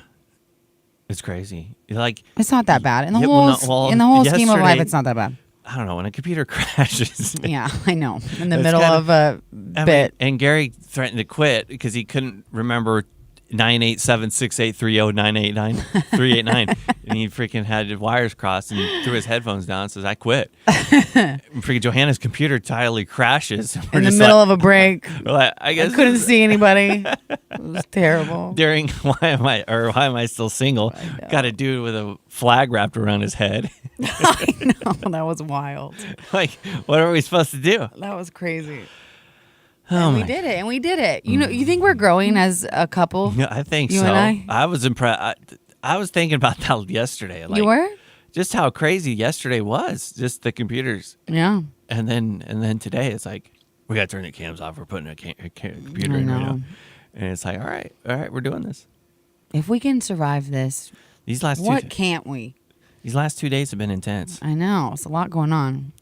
It's crazy. Like, it's not that bad. In the whole scheme of life, it's not that bad. I don't know, when a computer crashes. Yeah, I know. In the middle of a bit. And Gary threatened to quit because he couldn't remember 987-683-0989-389. And he freaking had his wires crossed and threw his headphones down and says, I quit. Freaking Johanna's computer entirely crashes. In the middle of a break. I guess I couldn't see anybody. It was terrible. During why am I still single? Got a dude with a flag wrapped around his head. I know, that was wild. Like, what are we supposed to do? That was crazy. Oh, and we did it. You know, you think we're growing as a couple? Yeah, I think you so. And I was impressed. I was thinking about that yesterday. Like, you were? Just how crazy yesterday was. Just the computers. Yeah. And then today it's like, we got to turn the cams off. We're putting a computer in right now. And it's like, all right, we're doing this. If we can survive this, what can't we? These last 2 days have been intense. I know. It's a lot going on.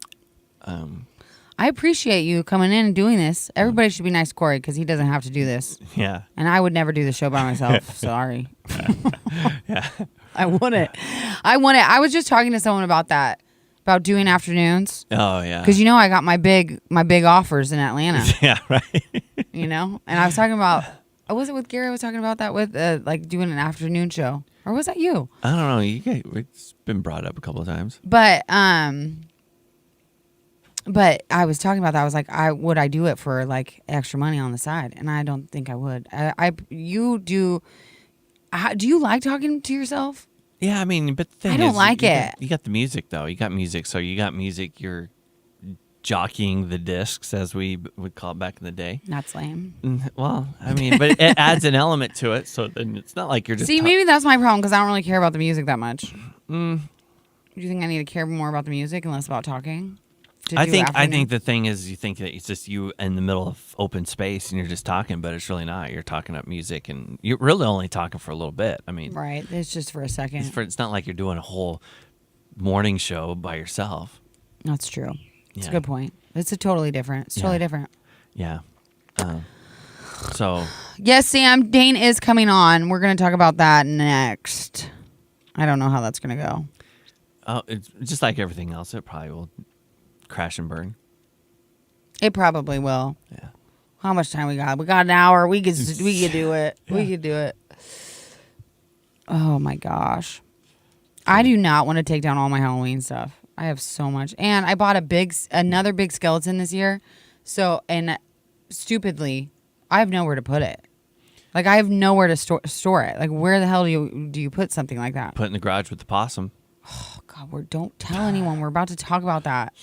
I appreciate you coming in and doing this. Everybody should be nice to Corey because he doesn't have to do this. Yeah. And I would never do the show by myself. Sorry. Yeah. I wouldn't. I was just talking to someone about that, about doing afternoons. Oh, yeah. Because, I got my big offers in Atlanta. Yeah, right. And I was talking about, was it with Gary? I was talking about that with like doing an afternoon show. Or was that you? I don't know. It's been brought up a couple of times. But I was talking about that. I was like, would I do it for like extra money on the side? And I don't think I would. You do. Do you like talking to yourself? Yeah, I mean, but the thing I don't like it. You got the music though. You got music, so you got music. You're jockeying the discs, as we would call it back in the day. That's lame. Well, I mean, but it adds an element to it, so then it's not like you're just. See, maybe that's my problem because I don't really care about the music that much. Do you think I need to care more about the music and less about talking? I think the thing is, you think that it's just you in the middle of open space and you're just talking, but it's really not. You're talking up music and you're really only talking for a little bit. I mean, right? It's just for a second. It's not like you're doing a whole morning show by yourself. That's true. It's a good point. It's totally different. It's totally different. Yeah. So. Yes, Sam. Dane is coming on. We're going to talk about that next. I don't know how that's going to go. Oh, it's just like everything else. It probably will crash and burn. It probably will. Yeah. How much time we got? We got an hour. We could do it. Yeah. We could do it. Oh my gosh. I do not want to take down all my Halloween stuff. I have so much. And I bought another big skeleton this year. So, and stupidly, I have nowhere to put it. Like, I have nowhere to store it. Like, where the hell do you put something like that? Put it in the garage with the possum. Oh God, don't tell anyone. We're about to talk about that.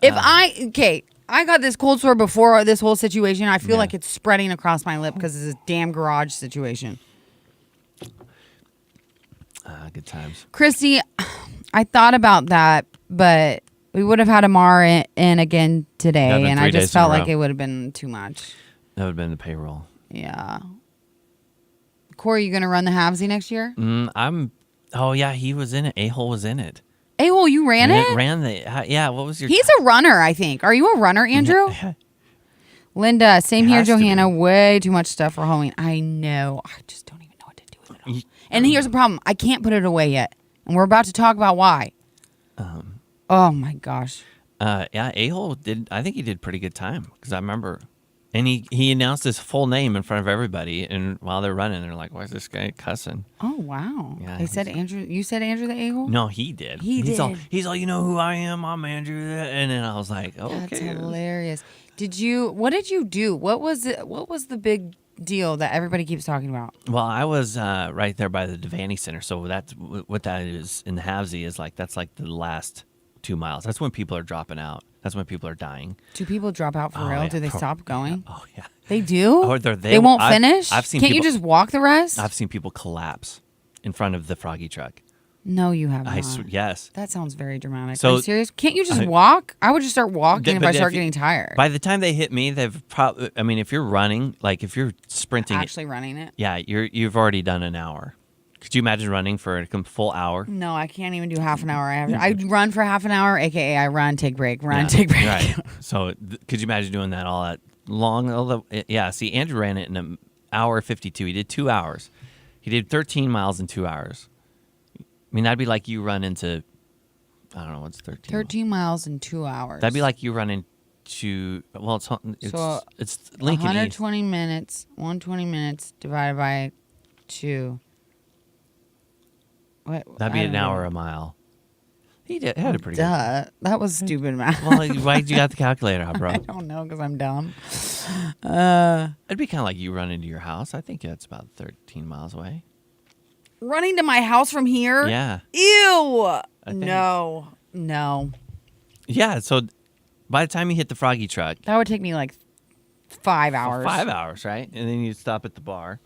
I got this cold sore before this whole situation. I feel like it's spreading across my lip because of this damn garage situation. Good times. Christy, I thought about that, but we would have had Amar in again today, That'd been and 3 I days just in a felt like row. it would have been too much. That would have been the payroll. Yeah. Corey, you gonna run the halvesy next year? Oh yeah, he was in it. A-hole was in it. A-hole, you ran it? Ran the. Yeah. What was your? He's a runner, I think. Are you a runner, Andrew? Linda, same It here, has to be. Johanna. Way too much stuff for Halloween. I know. I just don't even know what to do with it all. And here's the problem. I can't put it away yet. And we're about to talk about why. Oh, my gosh. Yeah, A-hole did. I think he did pretty good time because I remember, and he announced his full name in front of everybody. And while they're running, they're like, "Why is this guy cussing?" Oh, wow. Yeah, They said Andrew. You said Andrew the a-hole? No, he did. He's all, you know who I am? I'm Andrew. And then I was like, "Oh, That's okay." hilarious. What did you do? What was the big deal that everybody keeps talking about? Well, I was right there by the Devaney Center, so that's what that is in the halvesy is like. That's like the last 2 miles. That's when people are dropping out. That's when people are dying. Do people drop out for real? Yeah. Do they stop going? Oh yeah, They do? Oh, they won't finish? I've seen Can't people, you just walk the rest? I've seen people collapse in front of the Froggy truck. No, you have not. Yes. That sounds very dramatic. So- Are you serious? Can't you just walk? I would just start walking if But I start you- getting tired. By the time they hit me, they've probably. I mean, if you're running, like if you're sprinting, Actually running it? yeah, you've already done an hour. Could you imagine running for a full hour? No, I can't even do half an hour. I run for half an hour, aka I run, take break, run, take break. Right. So could you imagine doing that all that long? Yeah. See, Andrew ran it in an hour 52. He did 2 hours. He did 13 miles in 2 hours. I mean, that'd be like you run into. I don't know what's 13. 13 miles in 2 hours. That'd be like you run into. Well, it's Lincoln 120 minutes. 120 minutes divided by 2. What? That'd be I an don't hour know. a mile. He had a pretty good. Duh. That was stupid math. Well, why'd you got the calculator out, bro? I don't know because I'm dumb. It'd be kind of like you run into your house. I think that's about 13 miles away. Running to my house from here? Yeah. Ew. think. No. Yeah. So by the time you hit the Froggy truck, That would take me like 5 hours. 5 hours, right? And then you'd stop at the bar.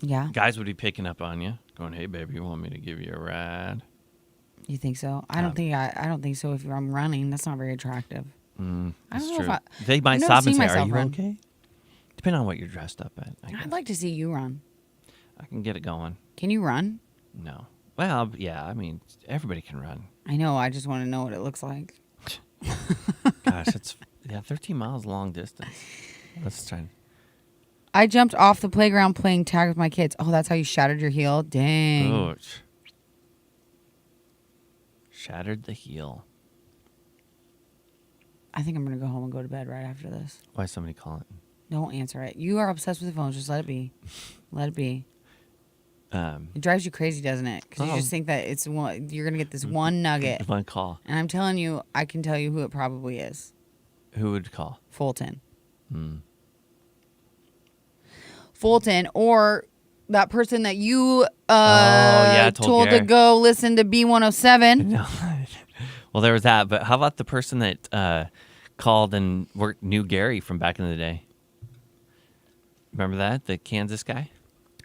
Yeah. Guys would be picking up on you, going, "Hey, baby, you want me to give you a ride?" You think so? I don't think so. If I'm running, that's not very attractive. I don't That's know true. if They might I've never stop and seen say, "Are myself you run. okay?" Depending on what you're dressed up at. I guess. I'd like to see you run. I can get it going. Can you run? No. Well, yeah. I mean, everybody can run. I know. I just want to know what it looks like. Gosh, it's 13 miles long distance. Let's try. I jumped off the playground playing tag with my kids. Oh, that's how you shattered your heel? Dang. Ouch. Shattered the heel. I think I'm going to go home and go to bed right after this. Why is somebody calling? Don't answer it. You are obsessed with the phone. Just let it be. Let it be. It drives you crazy, doesn't it? Because you just think that you're going to get this one nugget. One call. And I'm telling you, I can tell you who it probably is. Who would call? Fulton. Fulton, or that person that you told to Gary. go listen to B107. No. Well, there was that. But how about the person that called and knew Gary from back in the day? Remember that? The Kansas guy?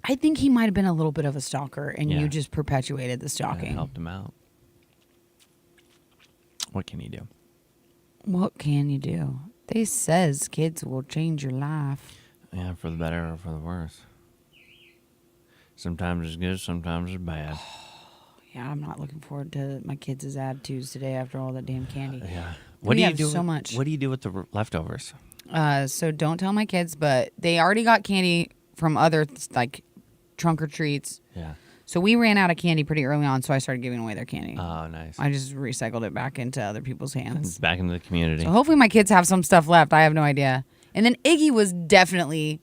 I think he might have been a little bit of a stalker, and Yeah. you just perpetuated the Yeah, stalking. helped him out. What can he do? What can you do? They says kids will change your life. Yeah, for the better or for the worse. Sometimes it's good, sometimes it's bad. Yeah, I'm not looking forward to my kids' attitudes today after all that damn candy. Yeah. What do you do? So much. What do you do with the leftovers? So don't tell my kids, but they already got candy from other like trunk or treats. Yeah. So we ran out of candy pretty early on, so I started giving away their candy. Oh, nice. I just recycled it back into other people's hands. It's back into the community. So hopefully my kids have some stuff left. I have no idea. And then Iggy was definitely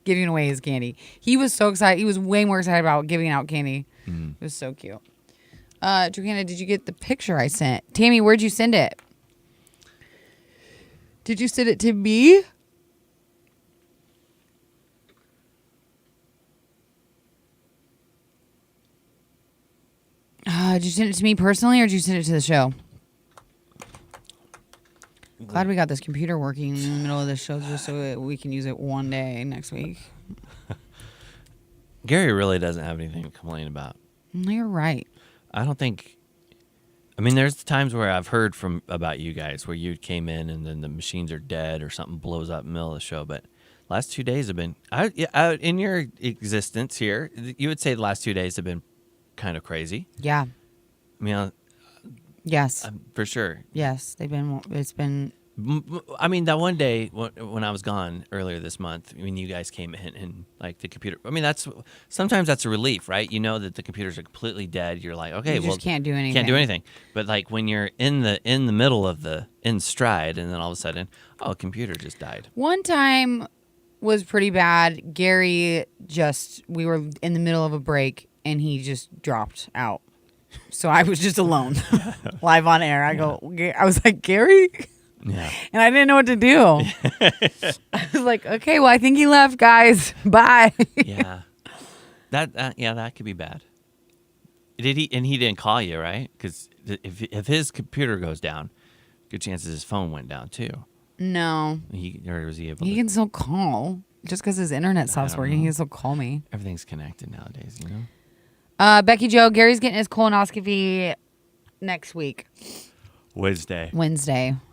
giving away his candy. He was so excited. He was way more excited about giving out candy. It was so cute. Johanna, did you get the picture I sent? Tammy, where'd you send it? Did you send it to me? Did you send it to me personally, or did you send it to the show? Glad we got this computer working in the middle of this show just so that we can use it one day next week. Gary really doesn't have anything to complain about. You're right. I don't think. I mean, there's times where I've heard about you guys where you came in and then the machines are dead or something blows up in the middle of the show. But last 2 days have been in your existence here. You would say the last 2 days have been kind of crazy. Yeah. I mean, Yes. for sure. Yes. It's been. I mean, that one day when I was gone earlier this month, when you guys came in and like the computer, I mean, sometimes that's a relief, right? You know that the computers are completely dead. You're like, okay, You just can't do anything. Can't do anything. But like when you're in the middle of in stride, and then all of a sudden, a computer just died. One time was pretty bad. Gary we were in the middle of a break and he just dropped out. So I was just alone, live on air. I was like, Gary? Yeah. And I didn't know what to do. I was like, okay, well, I think he left, guys. Bye. Yeah. That could be bad. Did he? And he didn't call you, right? Because if his computer goes down, good chances his phone went down too. No. Or was he able? He to? can still call. Just because his internet stops working, he can still call me. Everything's connected nowadays, you know. Becky Joe, Gary's getting his colonoscopy next week. Wednesday.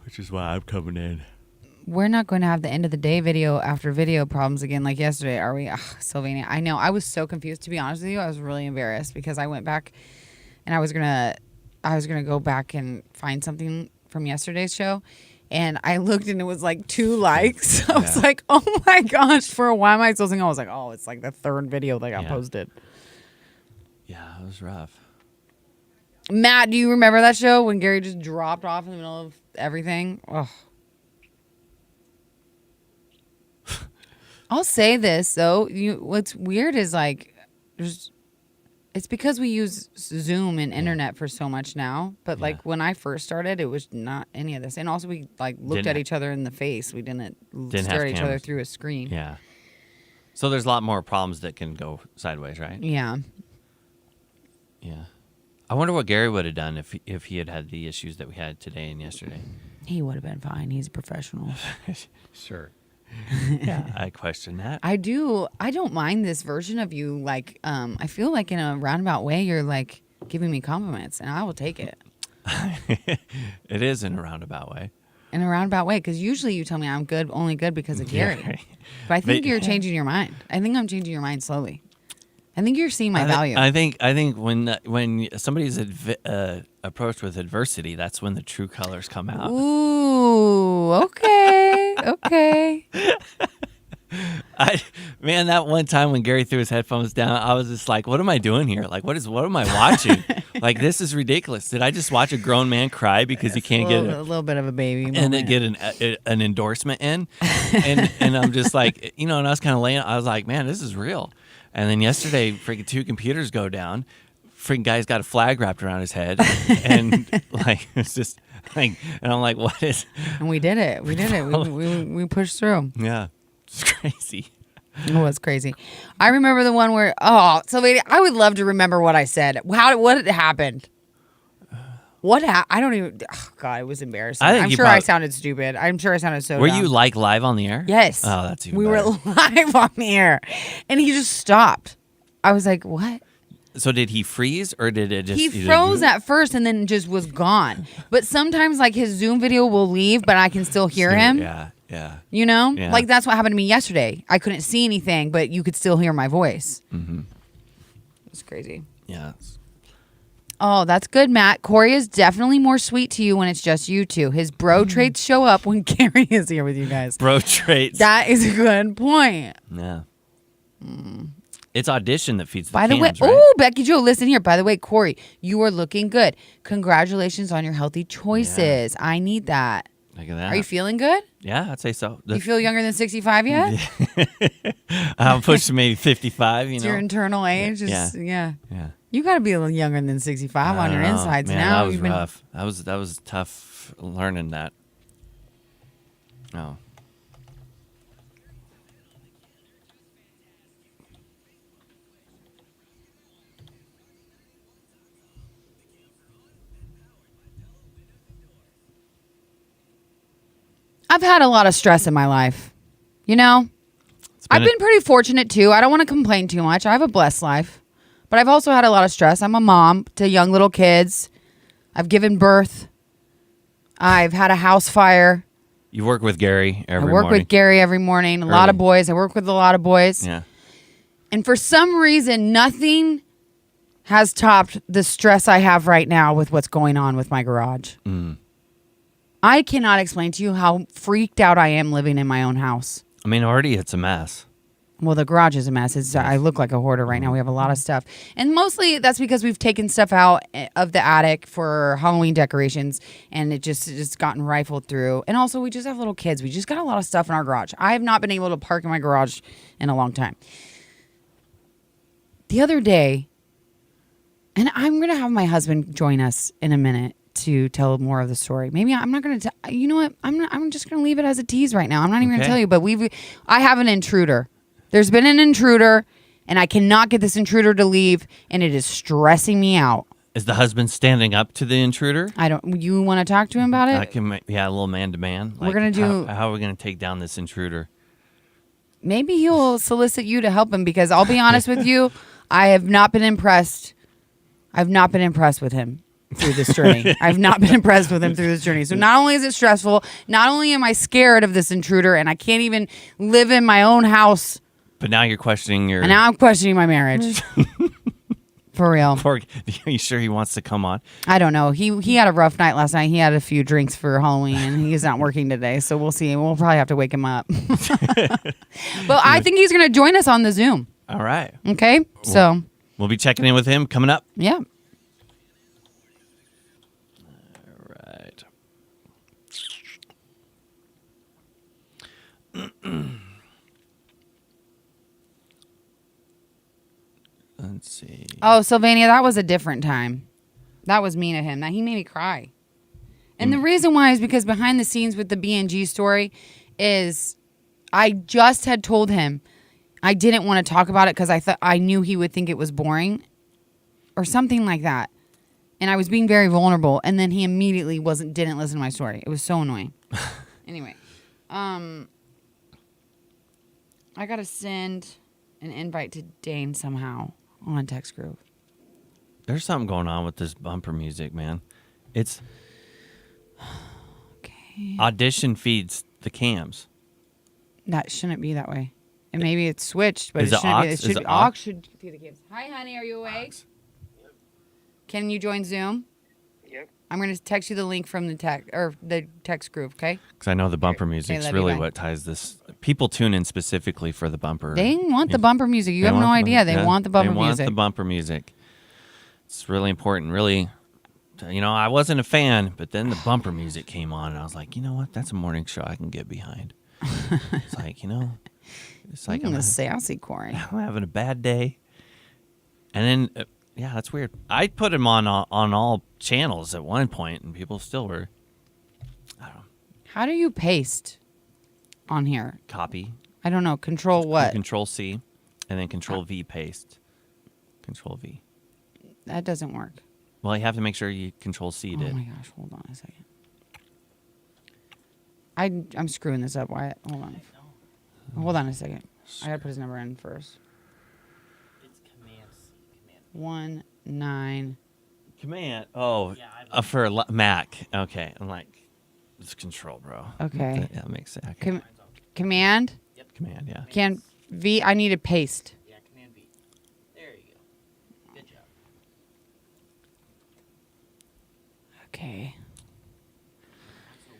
Which is why I'm coming in. We're not going to have the end of the day video after video problems again like yesterday, are we? Ugh, Sylvania, I know. I was so confused, to be honest with you. I was really embarrassed because I went back and I was gonna go back and find something from yesterday's show. And I looked and it was like 2 likes. I was like, oh my gosh, for a while my soul thing. I was like, oh, it's like the 3rd video that got posted. Yeah, it was rough. Matt, do you remember that show when Gary just dropped off in the middle of everything? Ugh. I'll say this though. What's weird is like, it's because we use Zoom and internet for so much now. But like when I first started, it was not any of this. And also we like looked at each other in the face. We didn't stare at each other through a screen. Yeah. So there's a lot more problems that can go sideways, right? Yeah. Yeah. I wonder what Gary would have done if he had the issues that we had today and yesterday. He would have been fine. He's a professional. Sure. Yeah, I question that. I do. I don't mind this version of you. Like, I feel like in a roundabout way, you're like giving me compliments, and I will take it. It is in a roundabout way. In a roundabout way, because usually you tell me I'm good, only good because of Gary. Yeah. But I think you're changing your mind. I think I'm changing your mind slowly. I think you're seeing my value. I think when somebody's approached with adversity, that's when the true colors come out. Ooh, okay, okay. Man, that one time when Gary threw his headphones down, I was just like, "What am I doing here? Like, what am I watching? Like, this is ridiculous. Did I just watch a grown man cry because he can't get a little bit of a baby moment. and then get an endorsement in?" And I'm just like, and I was kind of laying. I was like, "Man, this is real." And then yesterday, freaking 2 computers go down. Freaking guy's got a flag wrapped around his head, and like it's just like, and I'm like, "What is?" And we did it. We did it. We pushed through. Yeah, it's crazy. It was crazy. I remember the one where Sylvania, I would love to remember what I said. What happened? I don't even. Oh God, it was embarrassing. I'm sure I sounded stupid. I'm sure I sounded so. Were dumb. you like live on the air? Yes. Oh, that's even We better. were live on the air, and he just stopped. I was like, "What?" So did he freeze or did it just? He froze at first and then just was gone. But sometimes, like his Zoom video will leave, but I can still hear him. Yeah, yeah. You know, Yeah. like that's what happened to me yesterday. I couldn't see anything, but you could still hear my voice. Mm-hmm. It was crazy. Yeah. Oh, that's good, Matt. Corey is definitely more sweet to you when it's just you two. His bro traits show up when Gary is here with you guys. Bro traits. That is a good point. Yeah. It's audition that feeds the By the way, cams, right? oh, Becky Joe, listen here. By the way, Corey, you are looking good. Congratulations on your healthy choices. I need that. Look at that. Are you feeling good? Yeah, I'd say so. You feel younger than 65 yet? I'm pushing maybe 55, It's your internal age. Yeah. Yeah. Yeah. You got to be a little younger than 65 on your insides man, now. That was You've been- rough. That was tough learning that. Oh. I've had a lot of stress in my life. You know? I've been pretty fortunate too. I don't want to complain too much. I have a blessed life. But I've also had a lot of stress. I'm a mom to young little kids. I've given birth. I've had a house fire. You work with Gary every I work morning. with Gary every morning. A lot of boys. I work with a lot of boys. Yeah. And for some reason, nothing has topped the stress I have right now with what's going on with my garage. I cannot explain to you how freaked out I am living in my own house. I mean, already it's a mess. Well, the garage is a mess. I look like a hoarder right now. We have a lot of stuff. And mostly that's because we've taken stuff out of the attic for Halloween decorations, and it's just gotten rifled through. And also, we just have little kids. We just got a lot of stuff in our garage. I have not been able to park in my garage in a long time. The other day, and I'm going to have my husband join us in a minute to tell more of the story. Maybe I'm not going to tell. You know what? I'm just going to leave it as a tease right now. I'm not even going to tell you, but I have an intruder. There's been an intruder, and I cannot get this intruder to leave, and it is stressing me out. Is the husband standing up to the intruder? You want to talk to him about it? I can, yeah, a little man to man. We're gonna do. How are we gonna take down this intruder? Maybe he'll solicit you to help him, because I'll be honest with you, I have not been impressed. I've not been impressed with him through this journey. I've not been impressed with him through this journey. So not only is it stressful, not only am I scared of this intruder, and I can't even live in my own house. But now you're questioning your. And now I'm questioning my marriage. For real. Are you sure he wants to come on? I don't know. He had a rough night last night. He had a few drinks for Halloween, and he's not working today. So we'll see. We'll probably have to wake him up. But I think he's going to join us on the Zoom. All right. Okay. So we'll be checking in with him coming up. Yeah. All right. Let's see. Oh, Sylvania, that was a different time. That was mean of him. That he made me cry. And the reason why is because behind the scenes with the BNG story is I just had told him I didn't want to talk about it because I knew he would think it was boring or something like that. And I was being very vulnerable, and then he immediately didn't listen to my story. It was so annoying. Anyway, I got to send an invite to Dane somehow on text group. There's something going on with this bumper music, man. It's okay. Audition feeds the cams. That shouldn't be that way. And maybe it's switched, but Is it it shouldn't aux? be. It Is should it aux aux? should feed the kids. Hi, honey. Are you awake? Can you join Zoom? Yep. I'm going to text you the link from the text group. Okay. Because I know the bumper music's love you, really bye. what ties this. People tune in specifically for the bumper. They want the bumper music. You They have no want the idea. bumper- They yeah, want the bumper They want music. the bumper music. It's really important. Really, I wasn't a fan, but then the bumper music came on, and I was like, you know what? That's a morning show I can get behind. It's like, it's like a sassy Corey. I'm having a bad day, and then yeah, that's weird. I put him on all channels at one point, and people still were. I don't know. How do you paste on here? Copy. I don't know. Control what? Control C, and then Control V paste. Control V. That doesn't work. Well, you have to make sure you Control C did. Oh my gosh! Hold on a second. I'm screwing this up. Wyatt. Hold on. Hold on a second. I gotta put his number in first. It's Command C. 19. Command. Oh, for Mac. Okay, I'm like, it's Control, bro. Okay. That makes it. Okay. Command. Yep. Command. Yeah. Can V? I need a paste. Yeah, Command V. There you go. Good job. Okay.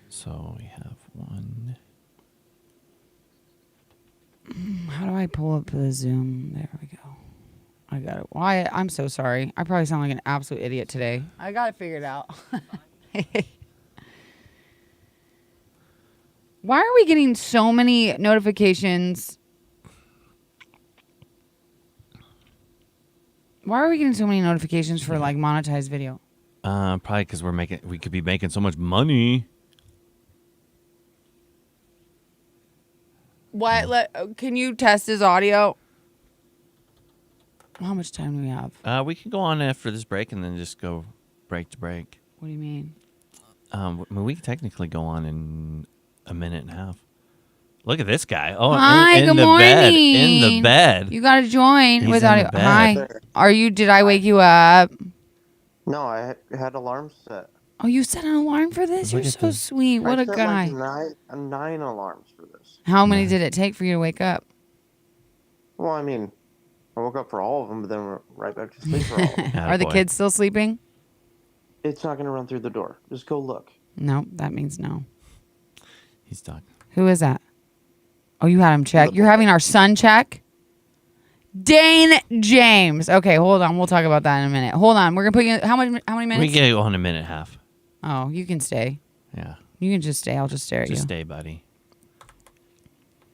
So we have one. How do I pull up the Zoom? There we go. I got it. Why? I'm so sorry. I probably sound like an absolute idiot today. I got it figured out. Why are we getting so many notifications? Why are we getting so many notifications for like monetized video? Probably because we could be making so much money. What? Can you test his audio? How much time do we have? We can go on after this break and then just go break to break. What do you mean? We can technically go on in a minute and a half. Look at this guy. Oh, Hi, in good the bed. morning. In the bed. You got to join He's without in it. the bed. Hi. Are you? Did I wake you up? No, I had alarms set. Oh, you set an alarm for this? Look You're at so this. sweet. What I a set guy. like nine alarms for this. How many did it take for you to wake up? Well, I mean, I woke up for all of them, but then we're right back to sleep for all of them. Are the Attaboy. kids still sleeping? It's not going to run through the door. Just go look. No, that means no. He's talking. Who is that? Oh, you had him check. You're having our son check? Dane James. Okay, hold on. We'll talk about that in a minute. Hold on. We're going to put you how many minutes? We can go on a minute and a half. Oh, you can stay. Yeah. You can just stay. I'll just stare at Just you. stay, buddy.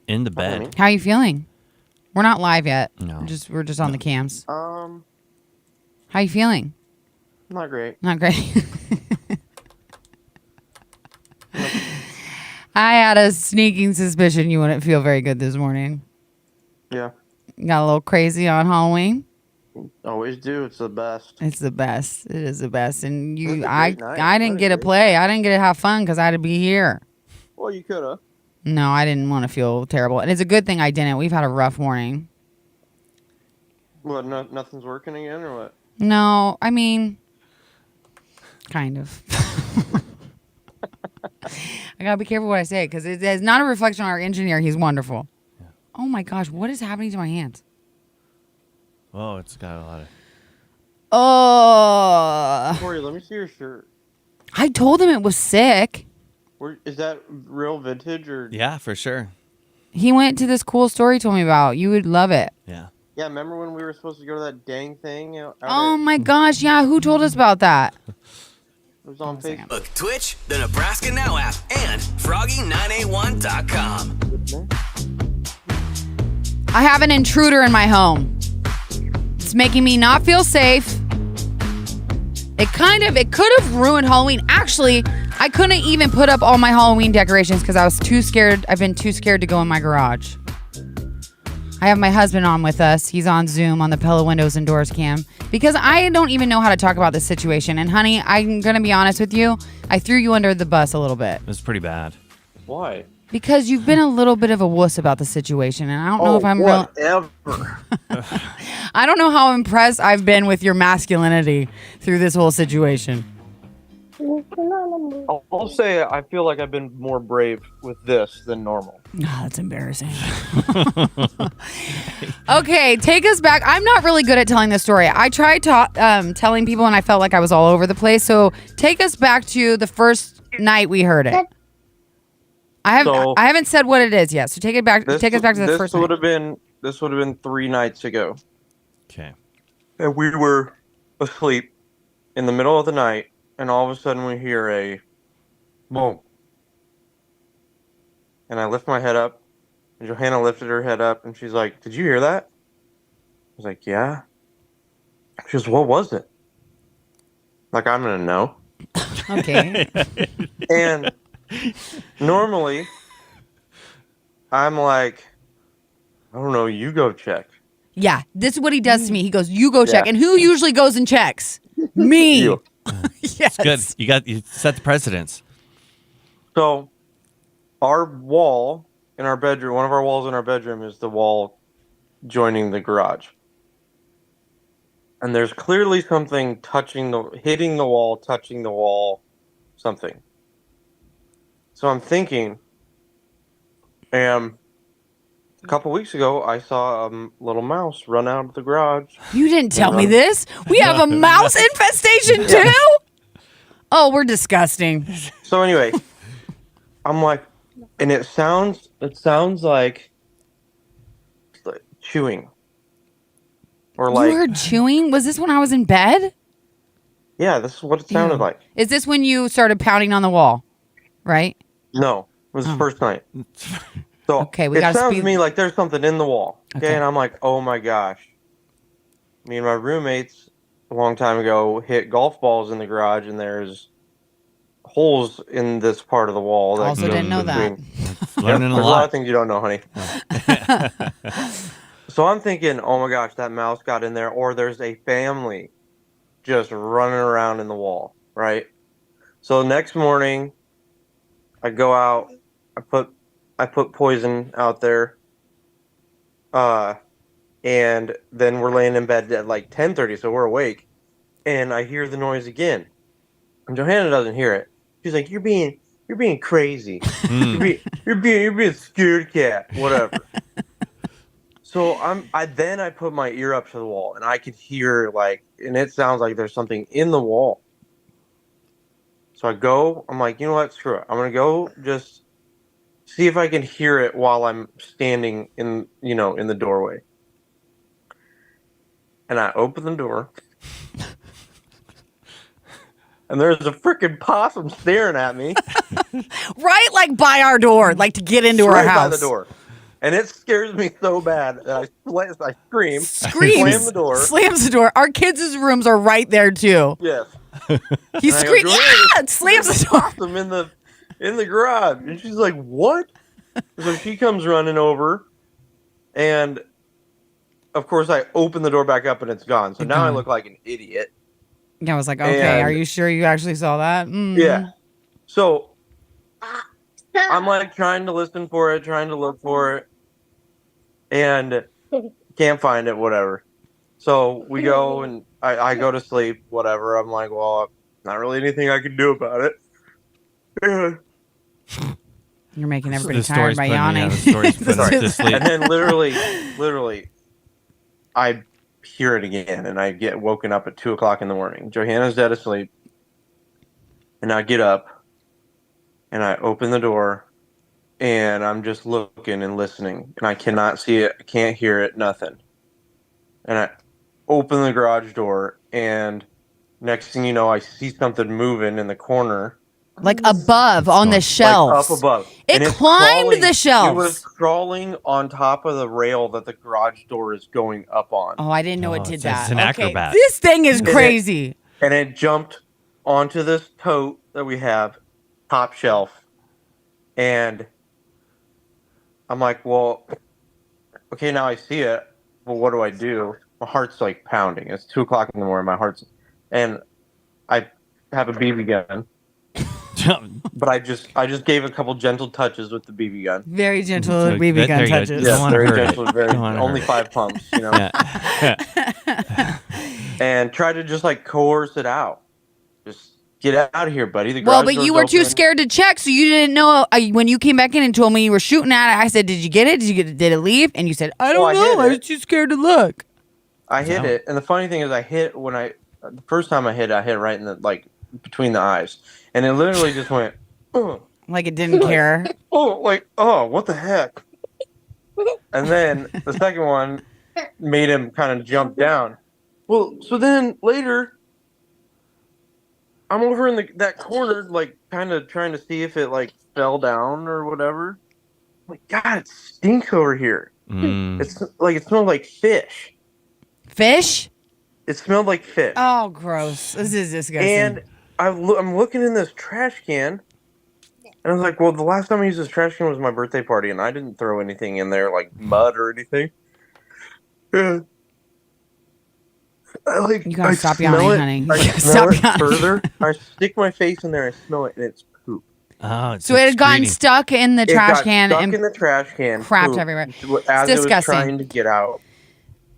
In the bed. How are you feeling? We're not live yet. No. We're just on the cams. Um, How you feeling? not great. Not great. I had a sneaking suspicion you wouldn't feel very good this morning. Yeah, Got a little crazy on Halloween. always do. It's the best. It's the best. It is the best. And It was you, a I great night. didn't What a get to great- play. I didn't get to have fun because I had to be here. Well, you could have. No, I didn't want to feel terrible. And it's a good thing I didn't. We've had a rough morning. What? Nothing's working again, or what? No, I mean, kind of. I gotta be careful what I say because it is not a reflection on our engineer. He's wonderful. Yeah. Oh my gosh, what is happening to my hands? Oh, it's got a lot of. Oh, Corey, let me see your shirt. I told him it was sick. Is that real vintage or? Yeah, for sure. He went to this cool store he told me about. You would love it. Yeah. Yeah, remember when we were supposed to go to that dang thing? Oh my gosh, yeah. Who told us about that? It was on Facebook. Look, Twitch, the Nebraska Now app, and Froggy981.com. I have an intruder in my home. It's making me not feel safe. It could have ruined Halloween. Actually, I couldn't even put up all my Halloween decorations because I was too scared. I've been too scared to go in my garage. I have my husband on with us. He's on Zoom on the Pella Windows and Doors cam because I don't even know how to talk about this situation. And honey, I'm going to be honest with you. I threw you under the bus a little bit. It was pretty bad. Why? Because you've been a little bit of a wuss about the situation. And I don't know if I'm real. Whatever. I don't know how impressed I've been with your masculinity through this whole situation. I'll say I feel like I've been more brave with this than normal. Oh, that's embarrassing. Okay, take us back. I'm not really good at telling this story. I tried telling people and I felt like I was all over the place. So take us back to the first night we heard it. I haven't said what it is yet. So take us back to the first night. This would have been 3 nights ago. Okay. And we were asleep in the middle of the night, and all of a sudden we hear a boom. And I lift my head up, and Johanna lifted her head up, and she's like, "Did you hear that?" I was like, "Yeah." She goes, "What was it?" Like, I'm gonna know. Okay. And normally, I'm like, I don't know, you go check. Yeah, this is what he does to me. He goes, "You go check." Yeah. And who usually goes and checks? Me. You. Yes. It's good. You set the precedence. So, our wall in our bedroom, one of our walls in our bedroom is the wall joining the garage. And there's clearly something hitting the wall, touching the wall, something. So I'm thinking, a couple weeks ago, I saw a little mouse run out of the garage. You didn't tell me this. We have a mouse infestation too? Oh, we're disgusting. So anyway, I'm like, and it sounds like chewing. Or like, You heard chewing? Was this when I was in bed? yeah, this is what it sounded Ew. like. Is this when you started pounding on the wall? Right? No, it was the first night. So Okay, we it gotta sounds speed- to me like there's something in the wall. Okay, Okay. and I'm like, oh my gosh. Me and my roommates a long time ago hit golf balls in the garage, and there's holes in this part of the wall. That Also goes didn't know that. between- Learning there's a a lot lot. of things you don't know, honey. So I'm thinking, oh my gosh, that mouse got in there, or there's a family just running around in the wall, right? So next morning, I go out, I put I put poison out there. And then we're laying in bed at like 10:30, so we're awake, and I hear the noise again. And Johanna doesn't hear it. She's like, "You're being crazy. You're being a scared cat. Whatever." So I put my ear up to the wall, and I could hear and it sounds like there's something in the wall. So I'm like, you know what? Screw it. I'm gonna go just see if I can hear it while I'm standing in the doorway. And I open the door, and there's a freaking possum staring at me. Right, like by our door, like to get into our Right house. by the door. And it scares me so bad that I scream, Screams, slam the door. slams the door. Our kids' rooms are right there too. Yes. He And I go, screams, "Johanna, yeah, slams there's the a door. possum in the garage." And she's like, "What?" So she comes running over, and of course I open the door back up and it's gone. So now I look like an idiot. Yeah, I was like, okay, are you sure you actually saw that? Yeah. So I'm like trying to listen for it, trying to look for it, and can't find it, whatever. So we go and I go to sleep, whatever. I'm like, well, not really anything I can do about it. You're making everybody The tired story's by putting- yawning. yeah, the story's putting us to sleep. And then literally, I hear it again, and I get woken up at 2:00 in the morning. Johanna's dead asleep, and I get up, and I open the door, and I'm just looking and listening, and I cannot see it, I can't hear it, nothing. And I open the garage door, and next thing you know, I see something moving in the corner. Like above on the shelves. Like up above. It And it's climbed crawling- the shelves. It was crawling on top of the rail that the garage door is going up on. Oh, I didn't know it did that. It's an Okay, acrobat. this thing is crazy. And it jumped onto this tote that we have, top shelf. And I'm like, well, okay, now I see it. Well, what do I do? My heart's like pounding. It's 2:00 in the morning. My heart's, and I have a BB gun. But I just gave a couple gentle touches with the BB gun. Very gentle BB gun touches. Yeah, very gentle, very only 5 pumps, you know. And try to just like coerce it out. Just get out of here, buddy. The Well, garage but you door's were too open. scared to check, so you didn't know. When you came back in and told me you were shooting at it, I said, "Did you get it? Did it leave?" And you said, "I don't Well, I know. hit I was it. too scared to look." I hit it, and the funny thing is, the first time I hit right in the between the eyes, and it literally just went, oh, like it didn't care. What the heck? And then the second one made him kind of jump down. Well, so then later, I'm over in that corner, kind of trying to see if it fell down or whatever. I'm like, God, it stinks over here. It's it smelled like fish. Fish? It smelled like fish. Oh, gross! This is disgusting. And I'm looking in this trash can, and I was like, well, the last time I used this trash can was my birthday party, and I didn't throw anything in there like mud or anything. Yeah. You gotta stop yawning, honey. You I gotta smell stop it yawning. further. I stick my face in there, I smell it, and it's poop. Oh, it's So it had gotten excreting. stuck in the trash can stuck and in the trash can, crapped poop, everywhere. as It's it was disgusting. trying to get out.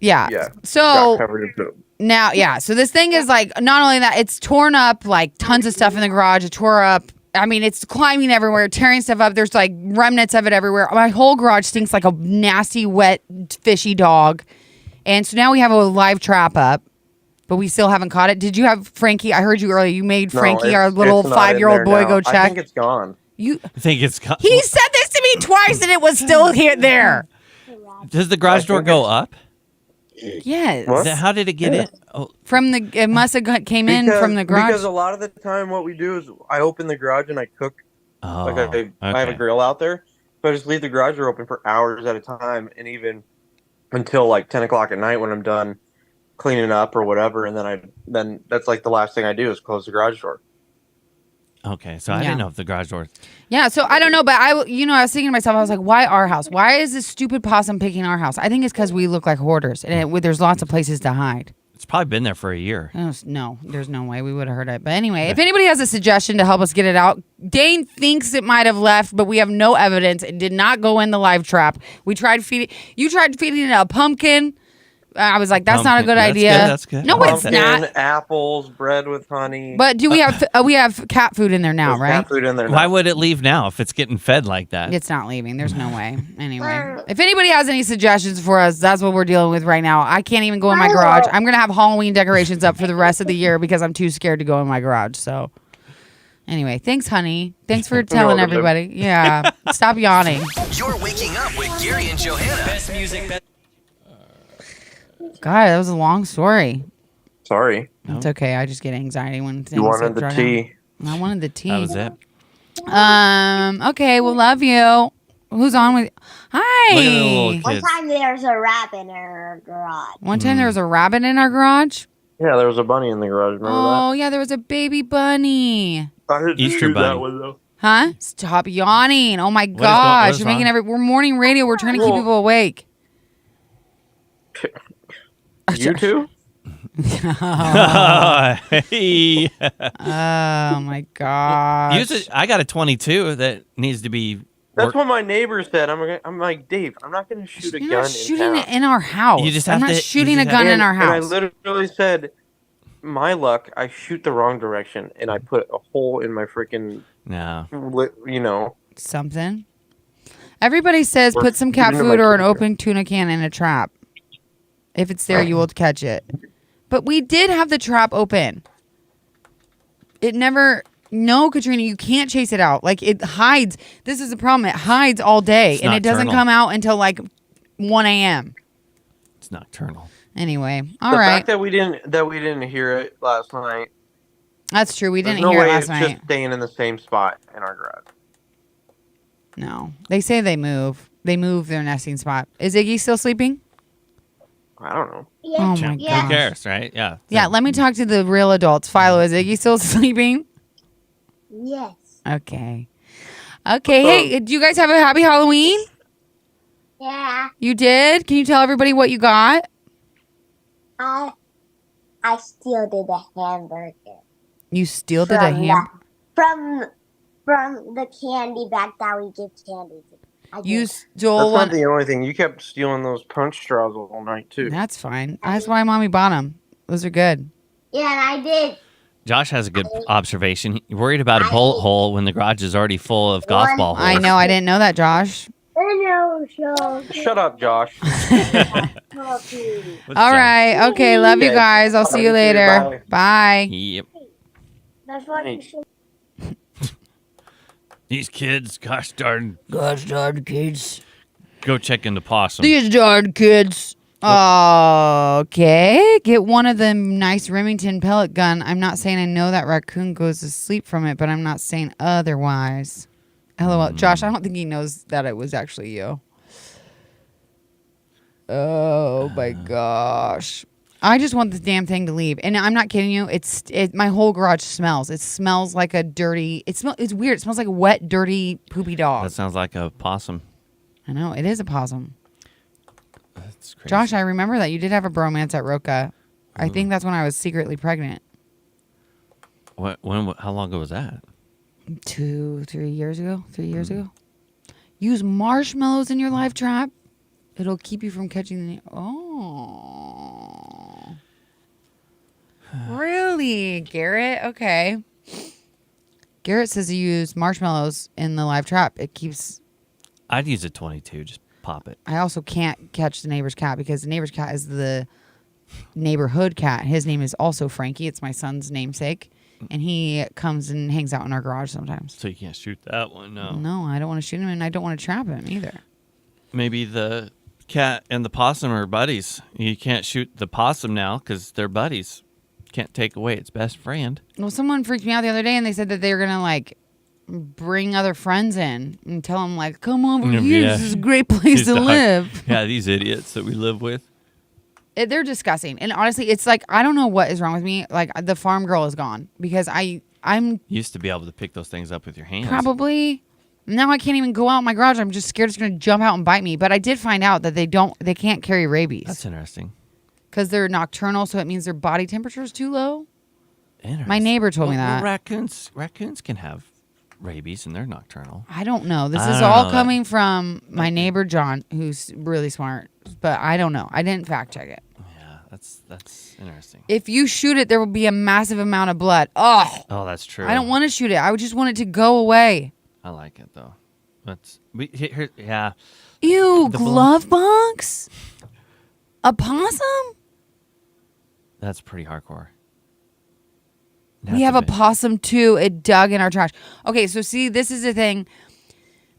Yeah. got So covered in poop. now, yeah. So this thing is not only that, it's torn up tons of stuff in the garage. It tore up. I mean, it's climbing everywhere, tearing stuff up. There's remnants of it everywhere. My whole garage stinks like a nasty, wet, fishy dog. And so now we have a live trap up, but we still haven't caught it. Did you have Frankie? I heard you earlier. You made Frankie, our little it's not in 5-year-old there boy, now. go check. I think it's gone. You think it's He said this to me twice, and it was still here there. Does the garage door go up? Yes. How did it get in? Oh, From it must have came in from the garage. Because a lot of the time, what we do is I open the garage and I cook. Oh, I have a grill out there, so I just leave the garage door open for hours at a time, and even until 10:00 at night when I'm done cleaning up or whatever, and then that's the last thing I do is close the garage door. okay. So I Yeah. didn't know if the garage door. Yeah, so I don't know, but I was thinking to myself, I was like, why our house? Why is this stupid possum picking our house? I think it's because we look like hoarders, and there's lots of places to hide. It's probably been there for a year. Oh, no, there's no way we would have heard it. But anyway, if anybody has a suggestion to help us get it out, Dane thinks it might have left, but we have no evidence. It did not go in the live trap. We tried feeding. You tried feeding it a pumpkin. I was like, that's not a good idea. That's good. No, it's Pumpkin, not. apples, bread with honey. But do we have cat food in there now, There's right? cat food in there. Why now. would it leave now if it's getting fed like that? It's not leaving. There's no way. Anyway, if anybody has any suggestions for us, that's what we're dealing with right now. I can't even go in my garage. I'm going to have Halloween decorations up for the rest of the year because I'm too scared to go in my garage. So anyway, thanks, honey. Thanks for telling everybody. Yeah. Stop yawning. You're waking up with Gary and Johanna. Best music. God, that was a long story. Sorry. It's okay. I just get anxiety when things You wanted get the drawn tea. out. I wanted the tea. That was it. Okay. Well, love you. Who's on with? Hi. Look at the little One kids. time there's a rabbit in our garage. One time there was a rabbit in our garage. Yeah, there was a bunny in the garage. Remember Oh yeah, there was a baby bunny. that? I didn't Easter shoot bunny. that one though. Huh? Stop yawning. Oh my what gosh. is You're making wrong? we're morning radio. We're trying to keep people awake. You too? Hey. Oh my gosh. Use it. I got a 22 that needs to be. That's what my neighbor said. I'm like, Dave, I'm not going to shoot a You're gun not in shooting town. it in our house. You just I'm have not to- shooting you a just gun have- in our And I house. literally said, my luck, I shoot the wrong direction, and I put a hole in my freaking, No. Something. Everybody says Or put some cat even in my food or an computer. open tuna can in a trap. If it's there, you will catch it. But we did have the trap open. It never. No, Katrina, you can't chase it out. Like it hides. This is the problem. It hides all day, It's and it doesn't nocturnal. come out until like 1 a.m. It's nocturnal. Anyway, all the right. fact that we didn't hear it last night. That's true. We There's didn't no hear way it last it's night. just staying in the same spot in our garage. No, they say they move. They move their nesting spot. Is Iggy still sleeping? I don't know. Oh my Who gosh. cares, right? Yeah. Yeah, let me talk to the real adults. Philo, is Iggy still sleeping? Yes. Okay. Okay. Hey, do you guys have a happy Halloween? Yeah. You did? Can you tell everybody what you got? I still did a hamburger. You still did a From ham. From the candy bag that we give candy to. I You did. stole That's one. not the only thing. You kept stealing those punch straws all night too. That's fine. That's why mommy bought them. Those are good. Yeah, and I did. Josh has a good observation. You're worried about a bullet hole when the garage is already full of golf ball holes. I know. I didn't know that, Josh. Shut up, Josh. What's All right. Okay. Love you Okay. guys. I'll see you Love you too. later. Bye. Yep. That's what you Thanks. should. These kids, gosh darn. Gosh darn kids. Go check into possum. These darn kids. Okay. Get one of the nice Remington pellet gun. I'm not saying I know that raccoon goes to sleep from it, but I'm not saying otherwise. LOL. Josh, I don't think he knows that it was actually you. Oh my gosh. I just want this damn thing to leave. And I'm not kidding you. My whole garage smells. It smells like a dirty, it's weird. It smells like a wet, dirty, poopy dog. That sounds like a possum. I know. It is a possum. That's crazy. Josh, I remember that you did have a bromance at Roca. I think that's when I was secretly pregnant. How long ago was that? 3 years ago. Use marshmallows in your live trap. It'll keep you from catching the. Oh. Really, Garrett? Okay. Garrett says you use marshmallows in the live trap. It keeps. I'd use a 22. Just pop it. I also can't catch the neighbor's cat because the neighbor's cat is the neighborhood cat. His name is also Frankie. It's my son's namesake. And he comes and hangs out in our garage sometimes. So you can't shoot that one, no. No, I don't want to shoot him, and I don't want to trap him either. Maybe the cat and the possum are buddies. You can't shoot the possum now because they're buddies. Can't take away its best friend. Well, someone freaked me out the other day, and they said that they were going to, like, bring other friends in and tell them, like, come over here. Yeah. This is a great place These to dogs- live. Yeah, these idiots that we live with. They're disgusting. And honestly, it's like, I don't know what is wrong with me. Like, the farm girl is gone because I'm Used to be able to pick those things up with your hands. probably... Now I can't even go out in my garage. I'm just scared it's going to jump out and bite me. But I did find out that they can't carry rabies. That's interesting. because they're nocturnal, so it means their body temperature is too low. Interesting. My neighbor told me Well, that. raccoons can have rabies and they're nocturnal. I don't know. This I is don't all know. coming from my neighbor John, who's really smart. But I don't know. I didn't fact check it. Yeah, that's interesting. If you shoot it, there will be a massive amount of blood. Oh, that's true. I don't want to shoot it. I would just want it to go away. I like it though. Yeah. Ew, The glove box? A possum? That's pretty hardcore. We have a possum too. It dug in our trash. Okay, so see, this is the thing.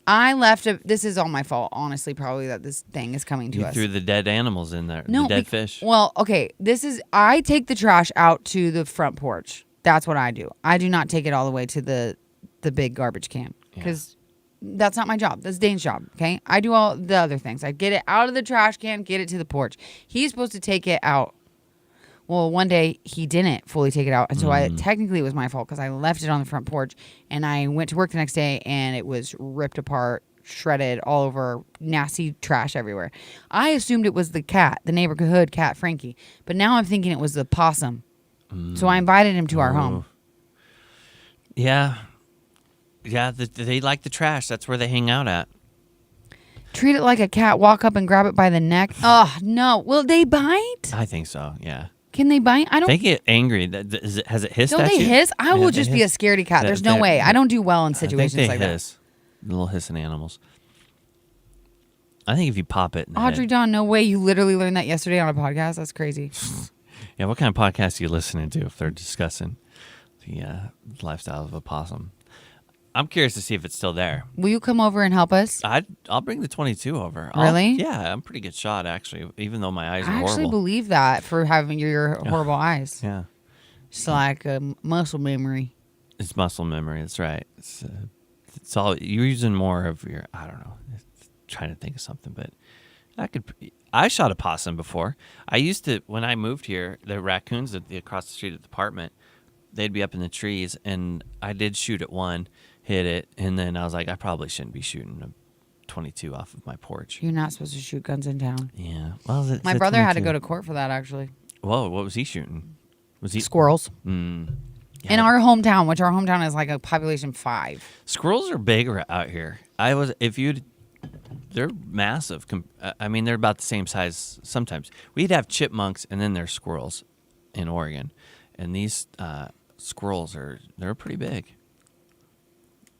I left this is all my fault, honestly, probably that this thing is coming to You us. threw the dead animals in there. No, the dead fish. Well, okay, I take the trash out to the front porch. That's what I do. I do not take it all the way to the big garbage can because that's not my job. That's Dane's job, okay? I do all the other things. I get it out of the trash can, get it to the porch. He's supposed to take it out. Well, one day he didn't fully take it out. And so technically it was my fault because I left it on the front porch and I went to work the next day and it was ripped apart, shredded all over, nasty trash everywhere. I assumed it was the cat, the neighborhood cat, Frankie. But now I'm thinking it was the possum. So I invited him to our home. Yeah. Yeah, they like the trash. That's where they hang out at. Treat it like a cat. Walk up and grab it by the neck. Oh, no. Will they bite? I think so, yeah. Can they bite? I don't. They get angry. Has it hissed Don't at they you? hiss? I will they just be a hiss. scaredy cat. There's no way. I don't do well in situations I think like they that. hiss. Little hissing animals. I think if you pop it in the Audrey head. Dawn, no way. You literally learned that yesterday on a podcast. That's crazy. Yeah, what kind of podcast are you listening to if they're discussing the lifestyle of a possum? I'm curious to see if it's still there. Will you come over and help us? I'll bring the 22 over. Really? Yeah, I'm a pretty good shot, actually, even though my eyes are I actually horrible. believe that for having your horrible eyes. Yeah. It's like a muscle memory. It's muscle memory. That's right. It's all you're using more of your. I don't know. Trying to think of something, but I shot a possum before. I used to when I moved here. The raccoons across the street at the apartment, they'd be up in the trees, and I did shoot at one, hit it, and then I was like, I probably shouldn't be shooting a 22 off of my porch. You're not supposed to shoot guns in town. Yeah. Well, My brother had to go to court for that, actually. Whoa, what was he shooting? Was he Squirrels? Yeah. In our hometown, which our hometown is like a population 5. Squirrels are big out here. They're massive. I mean, they're about the same size sometimes. We'd have chipmunks, and then there's squirrels in Oregon, and these squirrels they're pretty big.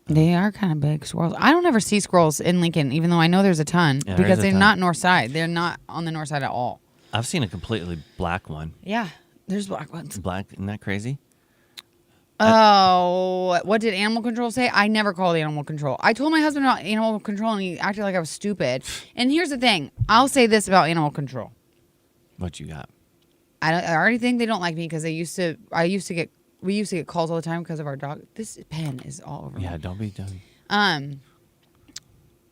They are kind of big squirrels. I don't ever see squirrels in Lincoln, even though I know there's a ton, Yeah, because there's a they're ton. not north side. They're not on the north side at all. I've seen a completely black one. Yeah, there's black ones. Black, isn't that crazy? Oh, what did animal control say? I never called animal control. I told my husband about animal control, and he acted like I was stupid. And here's the thing. I'll say this about animal control. What you got? I already think they don't like me because we used to get calls all the time because of our dog. This pen is all over me. Yeah, don't be done.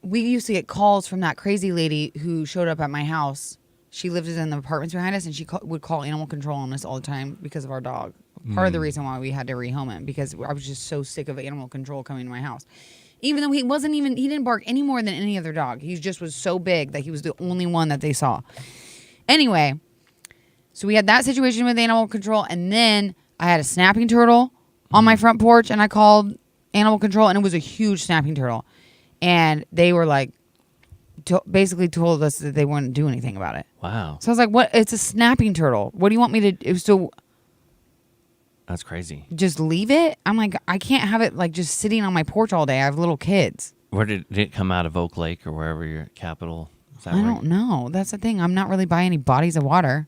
We used to get calls from that crazy lady who showed up at my house. She lived in the apartments behind us, and she would call animal control on us all the time because of our dog. Part of the reason why we had to rehome him, because I was just so sick of animal control coming to my house. Even though he didn't bark any more than any other dog. He just was so big that he was the only one that they saw. Anyway, so we had that situation with animal control, and then I had a snapping turtle on my front porch, and I called animal control, and it was a huge snapping turtle. And they were like, basically told us that they wouldn't do anything about it. Wow. So I was like, what? It's a snapping turtle. What do you want me to do? So That's crazy. just leave it? I'm like, I can't have it like just sitting on my porch all day. I have little kids. Where did it come out of Oak Lake or wherever your capital? Is that I where- don't know. That's the thing. I'm not really by any bodies of water.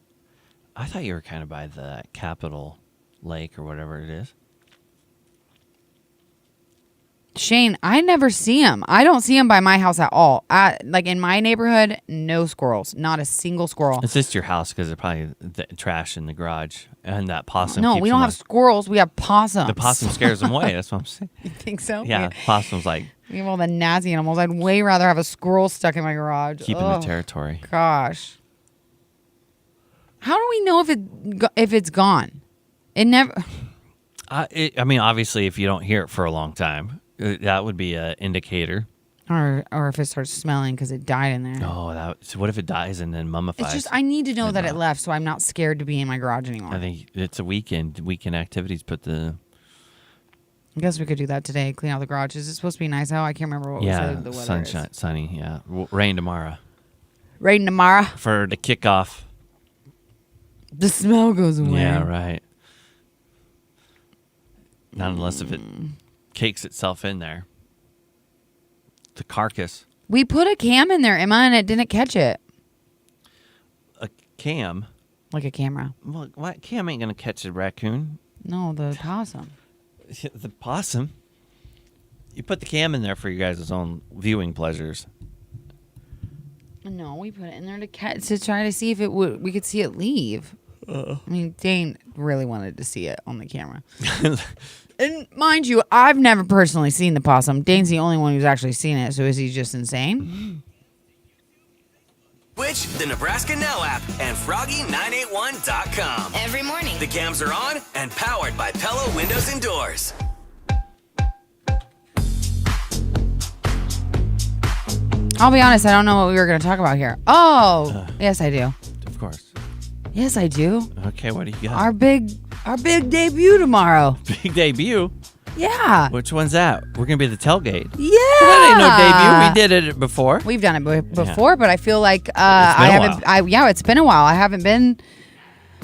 I thought you were kind of by the Capitol Lake or whatever it is. Shane, I never see him. I don't see him by my house at all. Like in my neighborhood, no squirrels. Not a single squirrel. It's just your house because there's probably the trash in the garage and that possum. No, keeps we don't them have squirrels. We have possums. The possum scares them away. That's what I'm saying. You think so? Yeah, possum's like We have all the nasty animals. I'd way rather have a squirrel stuck in my garage. keeping Ugh, the territory. Gosh. How do we know if it's gone? It never. I mean, obviously, if you don't hear it for a long time, that would be an indicator. or if it starts smelling because it died in there. Oh, so what if it dies and then mummifies? It's just I need to know that it left, so I'm not scared to be in my garage anymore. I think it's a weekend activities. Put the. I guess we could do that today. Clean out the garage. Is it supposed to be nice out? I can't remember what the weather sunshine, is. sunny. Yeah, rain tomorrow. Rain tomorrow for the kickoff. The smell goes away. Yeah, right. Not unless if it cakes itself in there. The carcass. We put a cam in there, Emma, and it didn't catch it. A cam? Like a camera. Well, what cam ain't gonna catch a raccoon? No, the possum. The possum? You put the cam in there for you guys' own viewing pleasures. No, we put it in there to try to see if it would. We could see it leave. I mean, Dane really wanted to see it on the camera. And mind you, I've never personally seen the possum. Dane's the only one who's actually seen it. So is he just insane? Switch the Nebraska Now app and Froggy981.com. Every morning. The cams are on and powered by Pella Windows and Doors. I'll be honest, I don't know what we were going to talk about here. Oh, yes, I do. Of course. Yes, I do. Okay, what do you got? Our big debut tomorrow. Big debut? Yeah. Which one's that? We're going to be the tailgate. Yeah. That ain't no debut. We did it before. We've done it before, but I feel like it's been a while. I haven't been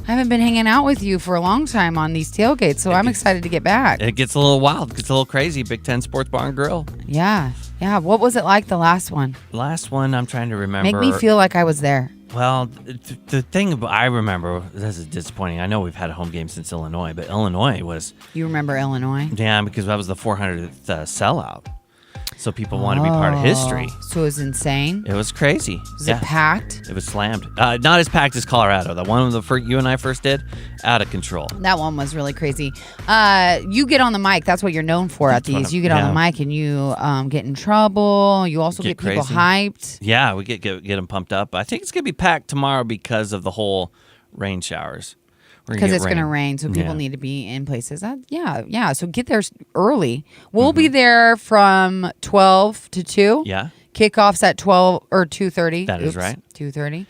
hanging out with you for a long time on these tailgates, so I'm excited to get back. It gets a little wild. It gets a little crazy. Big Ten Sports Bar and Grill. Yeah. Yeah. What was it like the last one? Last one, I'm trying to remember. Make me feel like I was there. Well, the thing I remember, this is disappointing. I know we've had a home game since Illinois, but Illinois was... You remember Illinois? Yeah, because that was the 400th sellout. So people want to be part of history. So it was insane? It was crazy. Was it packed? It was slammed. Not as packed as Colorado. The one you and I first did, out of control. That one was really crazy. You get on the mic. That's what you're known for at these. You get on the mic and you get in trouble. You also get people hyped. Yeah, we get them pumped up. I think it's going to be packed tomorrow because of the whole rain showers. Because it's going to rain, so people need to be in places. Yeah. So get there early. We'll be there from 12 to 2. Yeah. Kickoff's at 12 or 2:30. That is right. 2:30.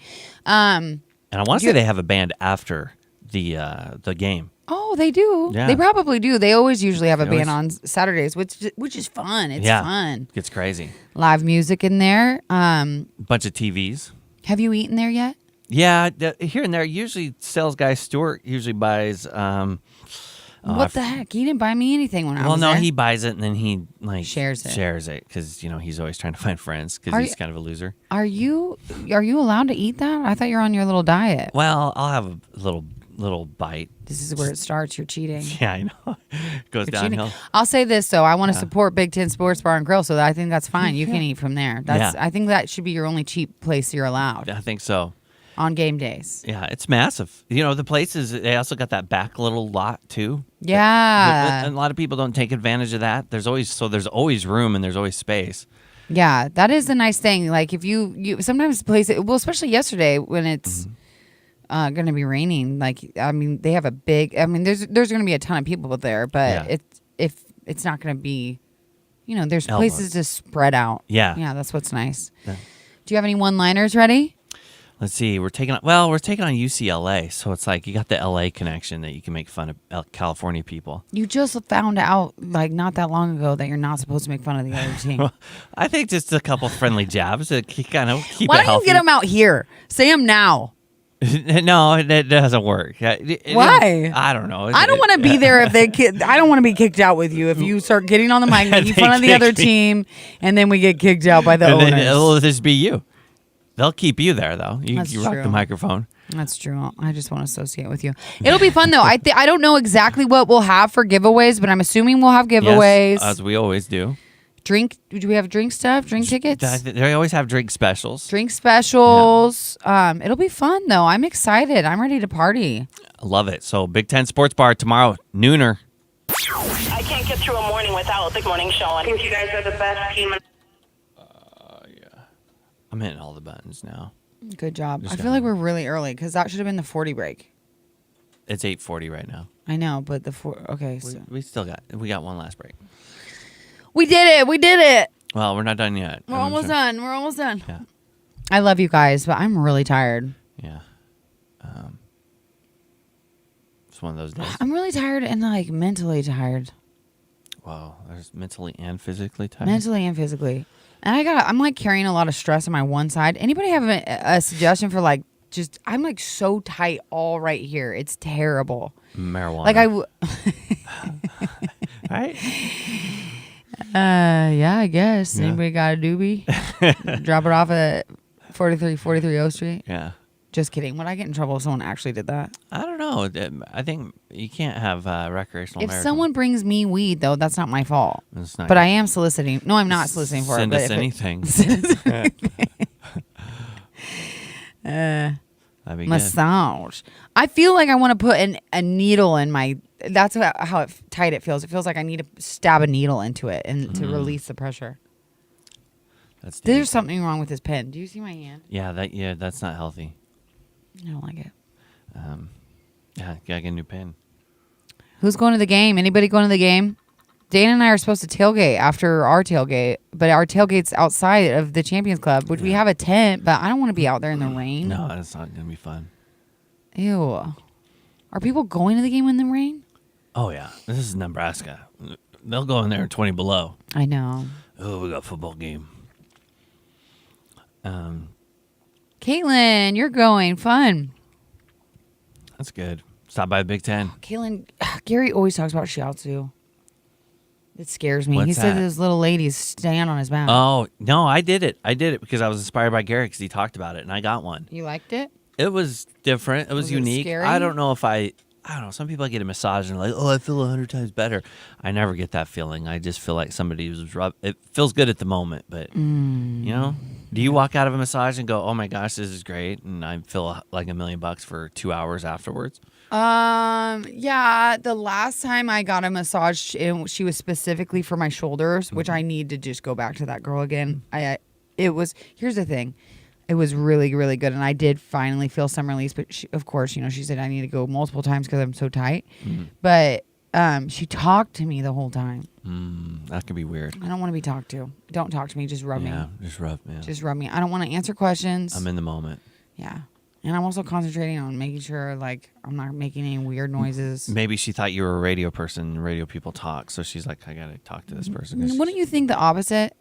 And I want to say they have a band after the game. Oh, they do. Yeah. They probably do. They always usually have a band on Saturdays, which is fun. It's fun. It's crazy. Live music in there. Bunch of TVs. Have you eaten there yet? Yeah, here and there. Usually, sales guy Stuart usually buys. What the heck? He didn't buy me anything when I was Well, no, there. he buys it and then he shares it because he's always trying to find friends because he's kind of a loser. Are you allowed to eat that? I thought you're on your little diet. Well, I'll have a little bite. This is where it starts. You're cheating. Yeah, I know. Goes downhill. Cheating. I'll say this though. I want to support Big Ten Sports Bar and Grill, so I think that's fine. You can eat from there. I think that should be your only cheap place you're allowed. I think so. On game days. Yeah, it's massive. The places, they also got that back little lot too. Yeah. And a lot of people don't take advantage of that. There's always room and there's always space. Yeah, that is the nice thing. Like if you sometimes places, well, especially yesterday when it's going to be raining. Like, I mean, they have a big, there's going to be a ton of people there, but it's not going to be, there's places to spread out. Yeah. Yeah, that's what's nice. Yeah. Do you have any one-liners ready? Let's see. We're taking on UCLA, so it's like you got the LA connection that you can make fun of California people. You just found out like not that long ago that you're not supposed to make fun of the other team. I think just a couple friendly jabs to kind of keep Why it healthy. Why don't you get them out here? Say them now. No, it doesn't work. Why? I don't know. I don't want to be there if I don't want to be kicked out with you if you start getting on the mic making fun of the other team, and then we get kicked out by the owners. Then it'll just be you. They'll keep you there, though. You rock the microphone. That's true. I just want to associate with you. It'll be fun, though. I don't know exactly what we'll have for giveaways, but I'm assuming we'll have giveaways. Yes, as we always do. Do we have drink stuff? Drink tickets? They always have drink specials. Drink specials. Yeah. It'll be fun, though. I'm excited. I'm ready to party. I love it. So Big Ten Sports Bar tomorrow, nooner. I can't get through a morning without the morning show. I think you guys are the best team. I'm hitting all the buttons now. Good job. I feel like we're really early because that should have been the 40 break. It's 8:40 right now. I know, but we got one last break. We did it. Well, we're not done yet. We're almost done. We're almost done. Yeah. I love you guys, but I'm really tired. Yeah. It's one of those days. I'm really tired and like mentally tired. Wow. There's mentally and physically tired. Mentally and physically. And I'm like carrying a lot of stress on my one side. Anybody have a suggestion for like, I'm like so tight all right here. It's terrible. Marijuana. Like right? Yeah, I guess. Yeah. Anybody got a doobie? Drop it off at 43 O Street? Yeah. Just kidding. Would I get in trouble if someone actually did that? I don't know. I think you can't have recreational If marijuana. someone brings me weed, though, that's not my fault. It's not but good. I am soliciting. No, I'm not soliciting for Send it. us anything. Send us anything. That'd be good. Massage. I feel like I want to put a needle in my. That's how tight it feels. It feels like I need to stab a needle into it and to release the pressure. There's something wrong with this pen. Do you see my hand? Yeah, that's not healthy. I don't like it. Yeah, gotta get a new pen. Who's going to the game? Anybody going to the game? Dana and I are supposed to tailgate after our tailgate, but our tailgate's outside of the Champions Club, which we have a tent, but I don't want to be out there in the rain. No, it's not gonna be fun. Ew. Are people going to the game in the rain? Oh yeah, this is Nebraska. They'll go in there in 20 below. I know. Oh, we got a football game. Caitlin, you're going. Fun. That's good. Stop by the Big Ten. Caitlin, Gary always talks about shiatsu. It scares me. What's he said that? those little ladies stand on his back. Oh no, I did it. I did it because I was inspired by Gary because he talked about it, and I got one. You liked it? It was different. It was Was it unique. scary? I don't know if I don't know. Some people get a massage and like, oh, I feel 100 times better. I never get that feeling. I just feel like somebody was it feels good at the moment, but you know, do you walk out of a massage and go, oh my gosh, this is great, and I feel like $1 million for 2 hours afterwards? Yeah, the last time I got a massage, she was specifically for my shoulders, which I need to just go back to that girl again. Here's the thing. It was really, really good, and I did finally feel some release. But of course, she said I need to go multiple times because I'm so tight. But she talked to me the whole time. That could be weird. I don't want to be talked to. Don't talk to me. Just rub me. Yeah, just rub me. Just rub me. I don't want to answer questions. I'm in the moment. Yeah, and I'm also concentrating on making sure like I'm not making any weird noises. Maybe she thought you were a radio person. And radio people talk, so she's like, I gotta talk to this person. Wouldn't you think the opposite?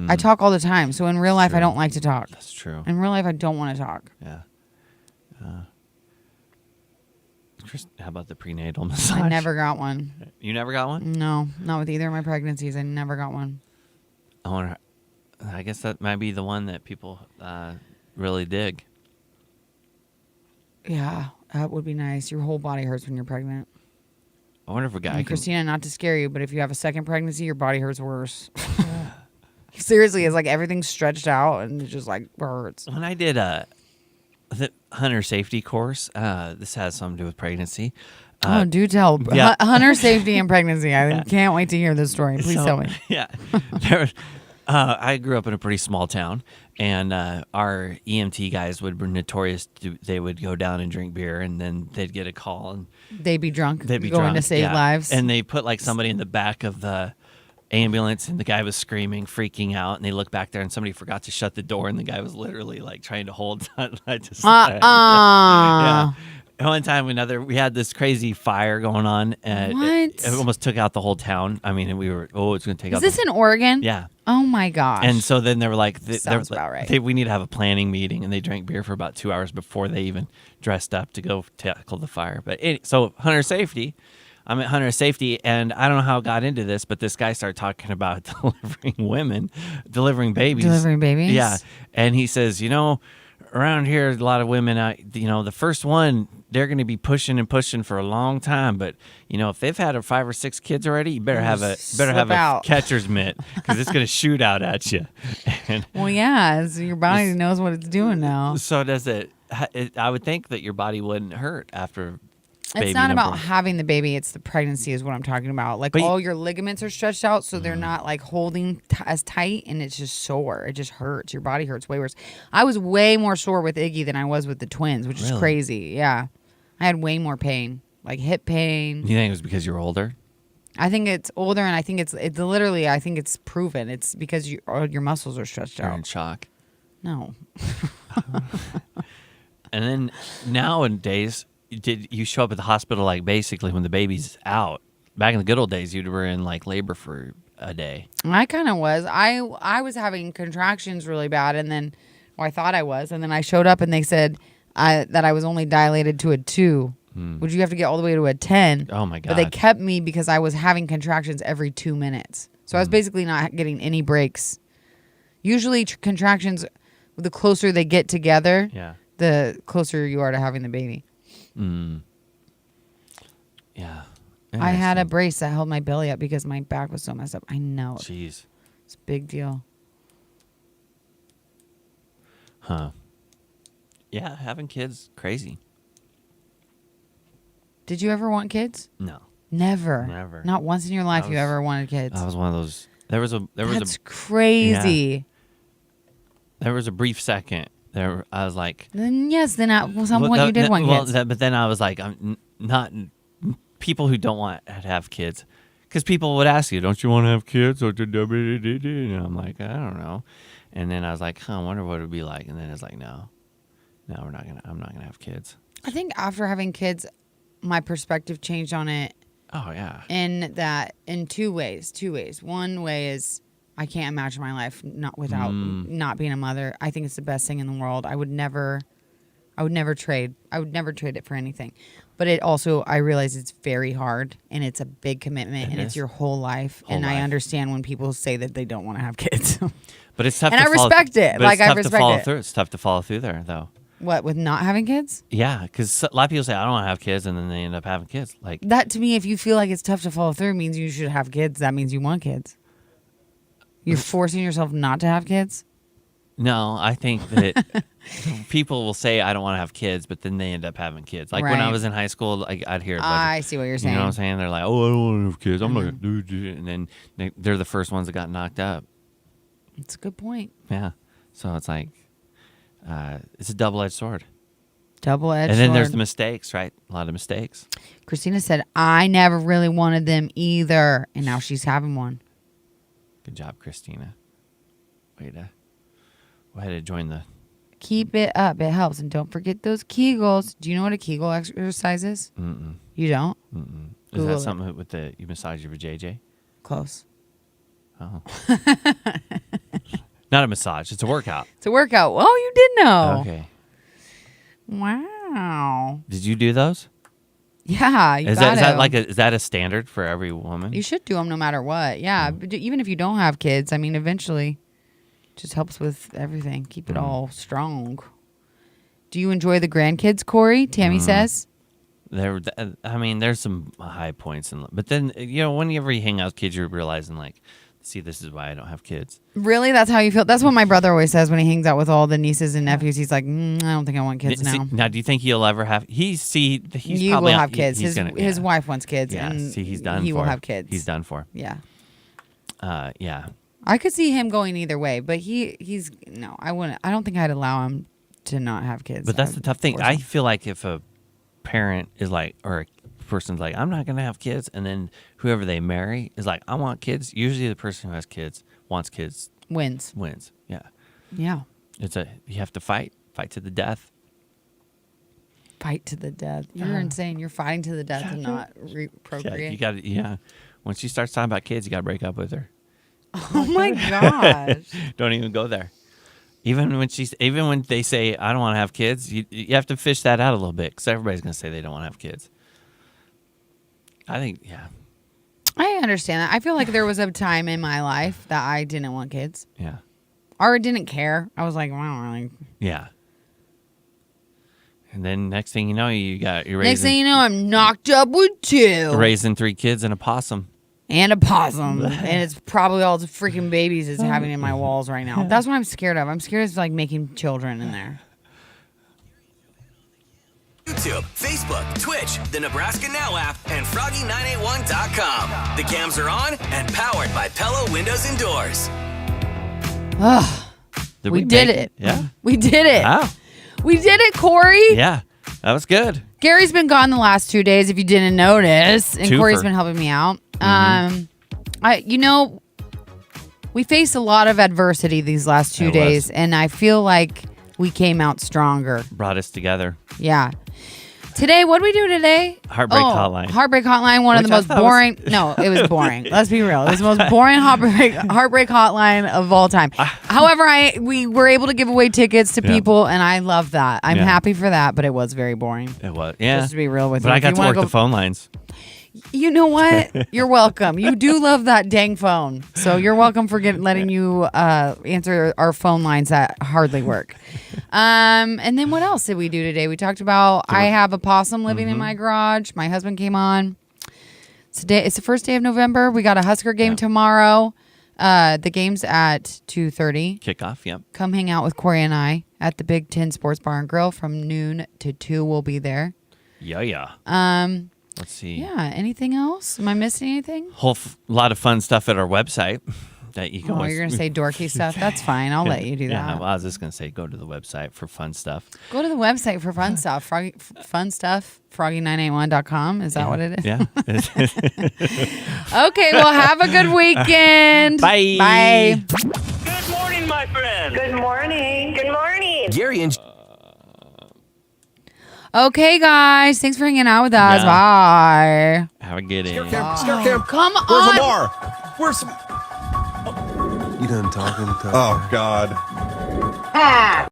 I talk all the time, so in real life, I don't like to talk. That's true. In real life, I don't want to talk. Yeah. Chris, how about the prenatal massage? I never got one. You never got one? No, not with either of my pregnancies. I never got one. I guess that might be the one that people really dig. Yeah, that would be nice. Your whole body hurts when you're pregnant. I wonder if a guy And can... Christina, not to scare you, but if you have a second pregnancy, your body hurts worse. Seriously, it's like everything's stretched out and it just like hurts. When I did the hunter safety course, this has something to do with pregnancy. Do tell. Yeah. Hunter safety and pregnancy. I can't wait to hear this story. Please tell me. Yeah. I grew up in a pretty small town, and our EMT guys would be notorious. They would go down and drink beer, and then they'd get a call, and they'd be drunk. They'd be going drunk, to save yeah. lives. And they put like somebody in the back of the ambulance, and the guy was screaming, freaking out, and they looked back there, and somebody forgot to shut the door, and the guy was literally like trying to hold on. Yeah. One time, we had this crazy fire going on, and it almost took out the whole town. I mean, we were, it's going to take out. Is this in Oregon? Yeah. Oh my gosh. And so then they were like, Sounds about right. we need to have a planning meeting, and they drank beer for about 2 hours before they even dressed up to go tackle the fire. But so hunter safety. I'm at Hunter Safety, and I don't know how it got into this, but this guy started talking about delivering babies. Delivering babies? Yeah. And he says, around here, a lot of women, the first one, they're going to be pushing and pushing for a long time. But, if they've had 5 or 6 kids already, you better have a catcher's mitt because it's going to shoot out at you. Well, yeah, your body knows what it's doing now. So does it? I would think that your body wouldn't hurt after. It's not about having the baby. It's the pregnancy is what I'm talking about. Like all your ligaments are stretched out, so they're not like holding as tight, and it's just sore. It just hurts. Your body hurts way worse. I was way more sore with Iggy than I was with the twins, which is crazy. Yeah. I had way more pain, like hip pain. You think it was because you were older? I think it's older, and I think it's literally. I think it's proven. It's because your muscles are stretched You're out. in shock. No. And then nowadays, did you show up at the hospital like basically when the baby's out? Back in the good old days, you were in like labor for a day. I kind of was. I was having contractions really bad, and then I thought I was, and then I showed up, and they said that I was only dilated to a 2. Would you have to get all the way to a 10? Oh my God. But they kept me because I was having contractions every 2 minutes. So I was basically not getting any breaks. Usually contractions, the closer they get together, the closer you are to having the baby. Yeah. I had a brace that held my belly up because my back was so messed up. I know. Jeez. It's a big deal. Huh. Yeah, having kids, crazy. Did you ever want kids? No. Never. Not once in your life you ever wanted kids. I was one of those. That's crazy. Yeah. There was a brief second. I was like. Then at some point you did want kids. But then I was like, I'm not people who don't want to have kids, because people would ask you, "Don't you want to have kids?" And I'm like, I don't know. And then I was like, I wonder what it would be like. And then it's like, no, I'm not gonna have kids. I think after having kids, my perspective changed on it. Oh yeah. In two ways. One way is I can't imagine my life without not being a mother. I think it's the best thing in the world. I would never trade it for anything. But it also, I realize it's very hard and it's a big commitment and it's your whole life. I understand when people say that they don't want to have kids. But it's tough. And I respect it. Like I respect it. It's tough to follow through there, though. What, with not having kids? Yeah, because a lot of people say I don't want to have kids, and then they end up having kids. Like that to me, if you feel like it's tough to follow through, means you should have kids. That means you want kids. You're forcing yourself not to have kids. No, I think that people will say I don't want to have kids, but then they end up having kids. Like when I was in high school, I'd hear. I see what you're saying. You know what I'm saying? They're like, "Oh, I don't want to have kids. I'm not gonna do it," and then they're the first ones that got knocked up. It's a good point. Yeah, so it's like it's a double-edged sword. Double-edged. And then sword. there's the mistakes, right? A lot of mistakes. Christina said, "I never really wanted them either," and now she's having one. Good job, Christina. Way to join the. Keep it up. It helps. And don't forget those Kegels. Do you know what a Kegel exercise is? Mm-mm. You don't? Mm-mm. Is Google that something with you massage your JJ? Close. Oh. Not a massage. It's a workout. It's a workout. Oh, you did know. Okay. Wow. Did you do those? Yeah. Is that a standard for every woman? You should do them no matter what. Yeah. But even if you don't have kids, I mean, eventually it just helps with everything. Keep it all strong. Do you enjoy the grandkids, Corey? Tammy says. There's some high points, but then whenever you hang out with kids, you're realizing like, see, this is why I don't have kids. Really, that's how you feel? That's what my brother always says when he hangs out with all the nieces and nephews. He's like, I don't think I want kids now. Now, do you think he'll ever have? He's you probably will have kids. His wife wants kids. Yeah, and he's done. He will have kids. He's done for. Yeah. Yeah. I could see him going either way, but he's no. I wouldn't. I don't think I'd allow him to not have kids. But that's the tough thing. I feel like if a parent is like, or a person's like, I'm not going to have kids, and then whoever they marry is like, I want kids. Usually, the person who has kids wants kids. Wins. Yeah. Yeah. You have to fight to the death. Fight to the death. You're insane. You're fighting to the death and not procreate. Yeah, you got to. Yeah. When she starts talking about kids, you got to break up with her. Oh my gosh! Don't even go there. Even when they say I don't want to have kids, you have to fish that out a little bit because everybody's gonna say they don't want to have kids. I think, yeah. I understand that. I feel like there was a time in my life that I didn't want kids. Yeah. Or didn't care. I was like, well, I don't really. Yeah. And then next thing you know, you're raising. Next thing you know, I'm knocked up with 2. Raising 3 kids and a possum. And a possum. And it's probably all the freaking babies it's having in my walls right now. That's what I'm scared of. I'm scared of like making children in there. YouTube, Facebook, Twitch, the Nebraska Now app, and Froggy981.com. The cams are on and powered by Pella Windows and Doors. Ugh. We did it. Yeah. We did it. Wow. We did it, Corey. Yeah. That was good. Gary's been gone the last 2 days, if you didn't notice, and Corey's Twofer. been helping me out. Mm-hmm. We faced a lot of adversity these last 2 It was. days, and I feel like we came out stronger. Brought us together. Yeah. Today, what did we do today? Heartbreak Hotline. Heartbreak Hotline, one of Which the I most thought was- boring. No, it was boring. Let's be real. It was the most boring heartbreak hotline of all time. However, we were able to give away tickets to Yeah. people, and I love that. I'm Yeah. happy for that, but it was very boring. It was. Yeah. Just to be real with but you. I If got you to wanna work go- the phone lines. You know what? You're welcome. You do love that dang phone. So you're welcome for letting you answer our phone lines that hardly work. And then what else did we do today? We talked about I have a possum living in my garage. My husband came on. Today it's the first day of November. We got a Husker game tomorrow. The game's at 2:30. Kickoff, yep. Come hang out with Corey and I at the Big Ten Sports Bar and Grill from noon to 2. We'll be there. Yeah. Let's see. Yeah. Anything else? Am I missing anything? Lot of fun stuff at our website that you can Oh, always... you're going to say dorky stuff? That's fine. I'll let you do Yeah, that. well, I was just going to say go to the website for fun stuff. Go to the website for fun stuff. Fun stuff. Froggy981.com. Is that what it is? Yeah. Okay. Well, have a good weekend. Bye. Bye. Good morning, my friend. Good morning. Good morning. Gary and Okay, guys. Thanks for hanging out with us. Yeah. Bye. Have a good day. Scare cam. Come Where's on. Lamar? Where's... You done talking to Oh, God. Ah,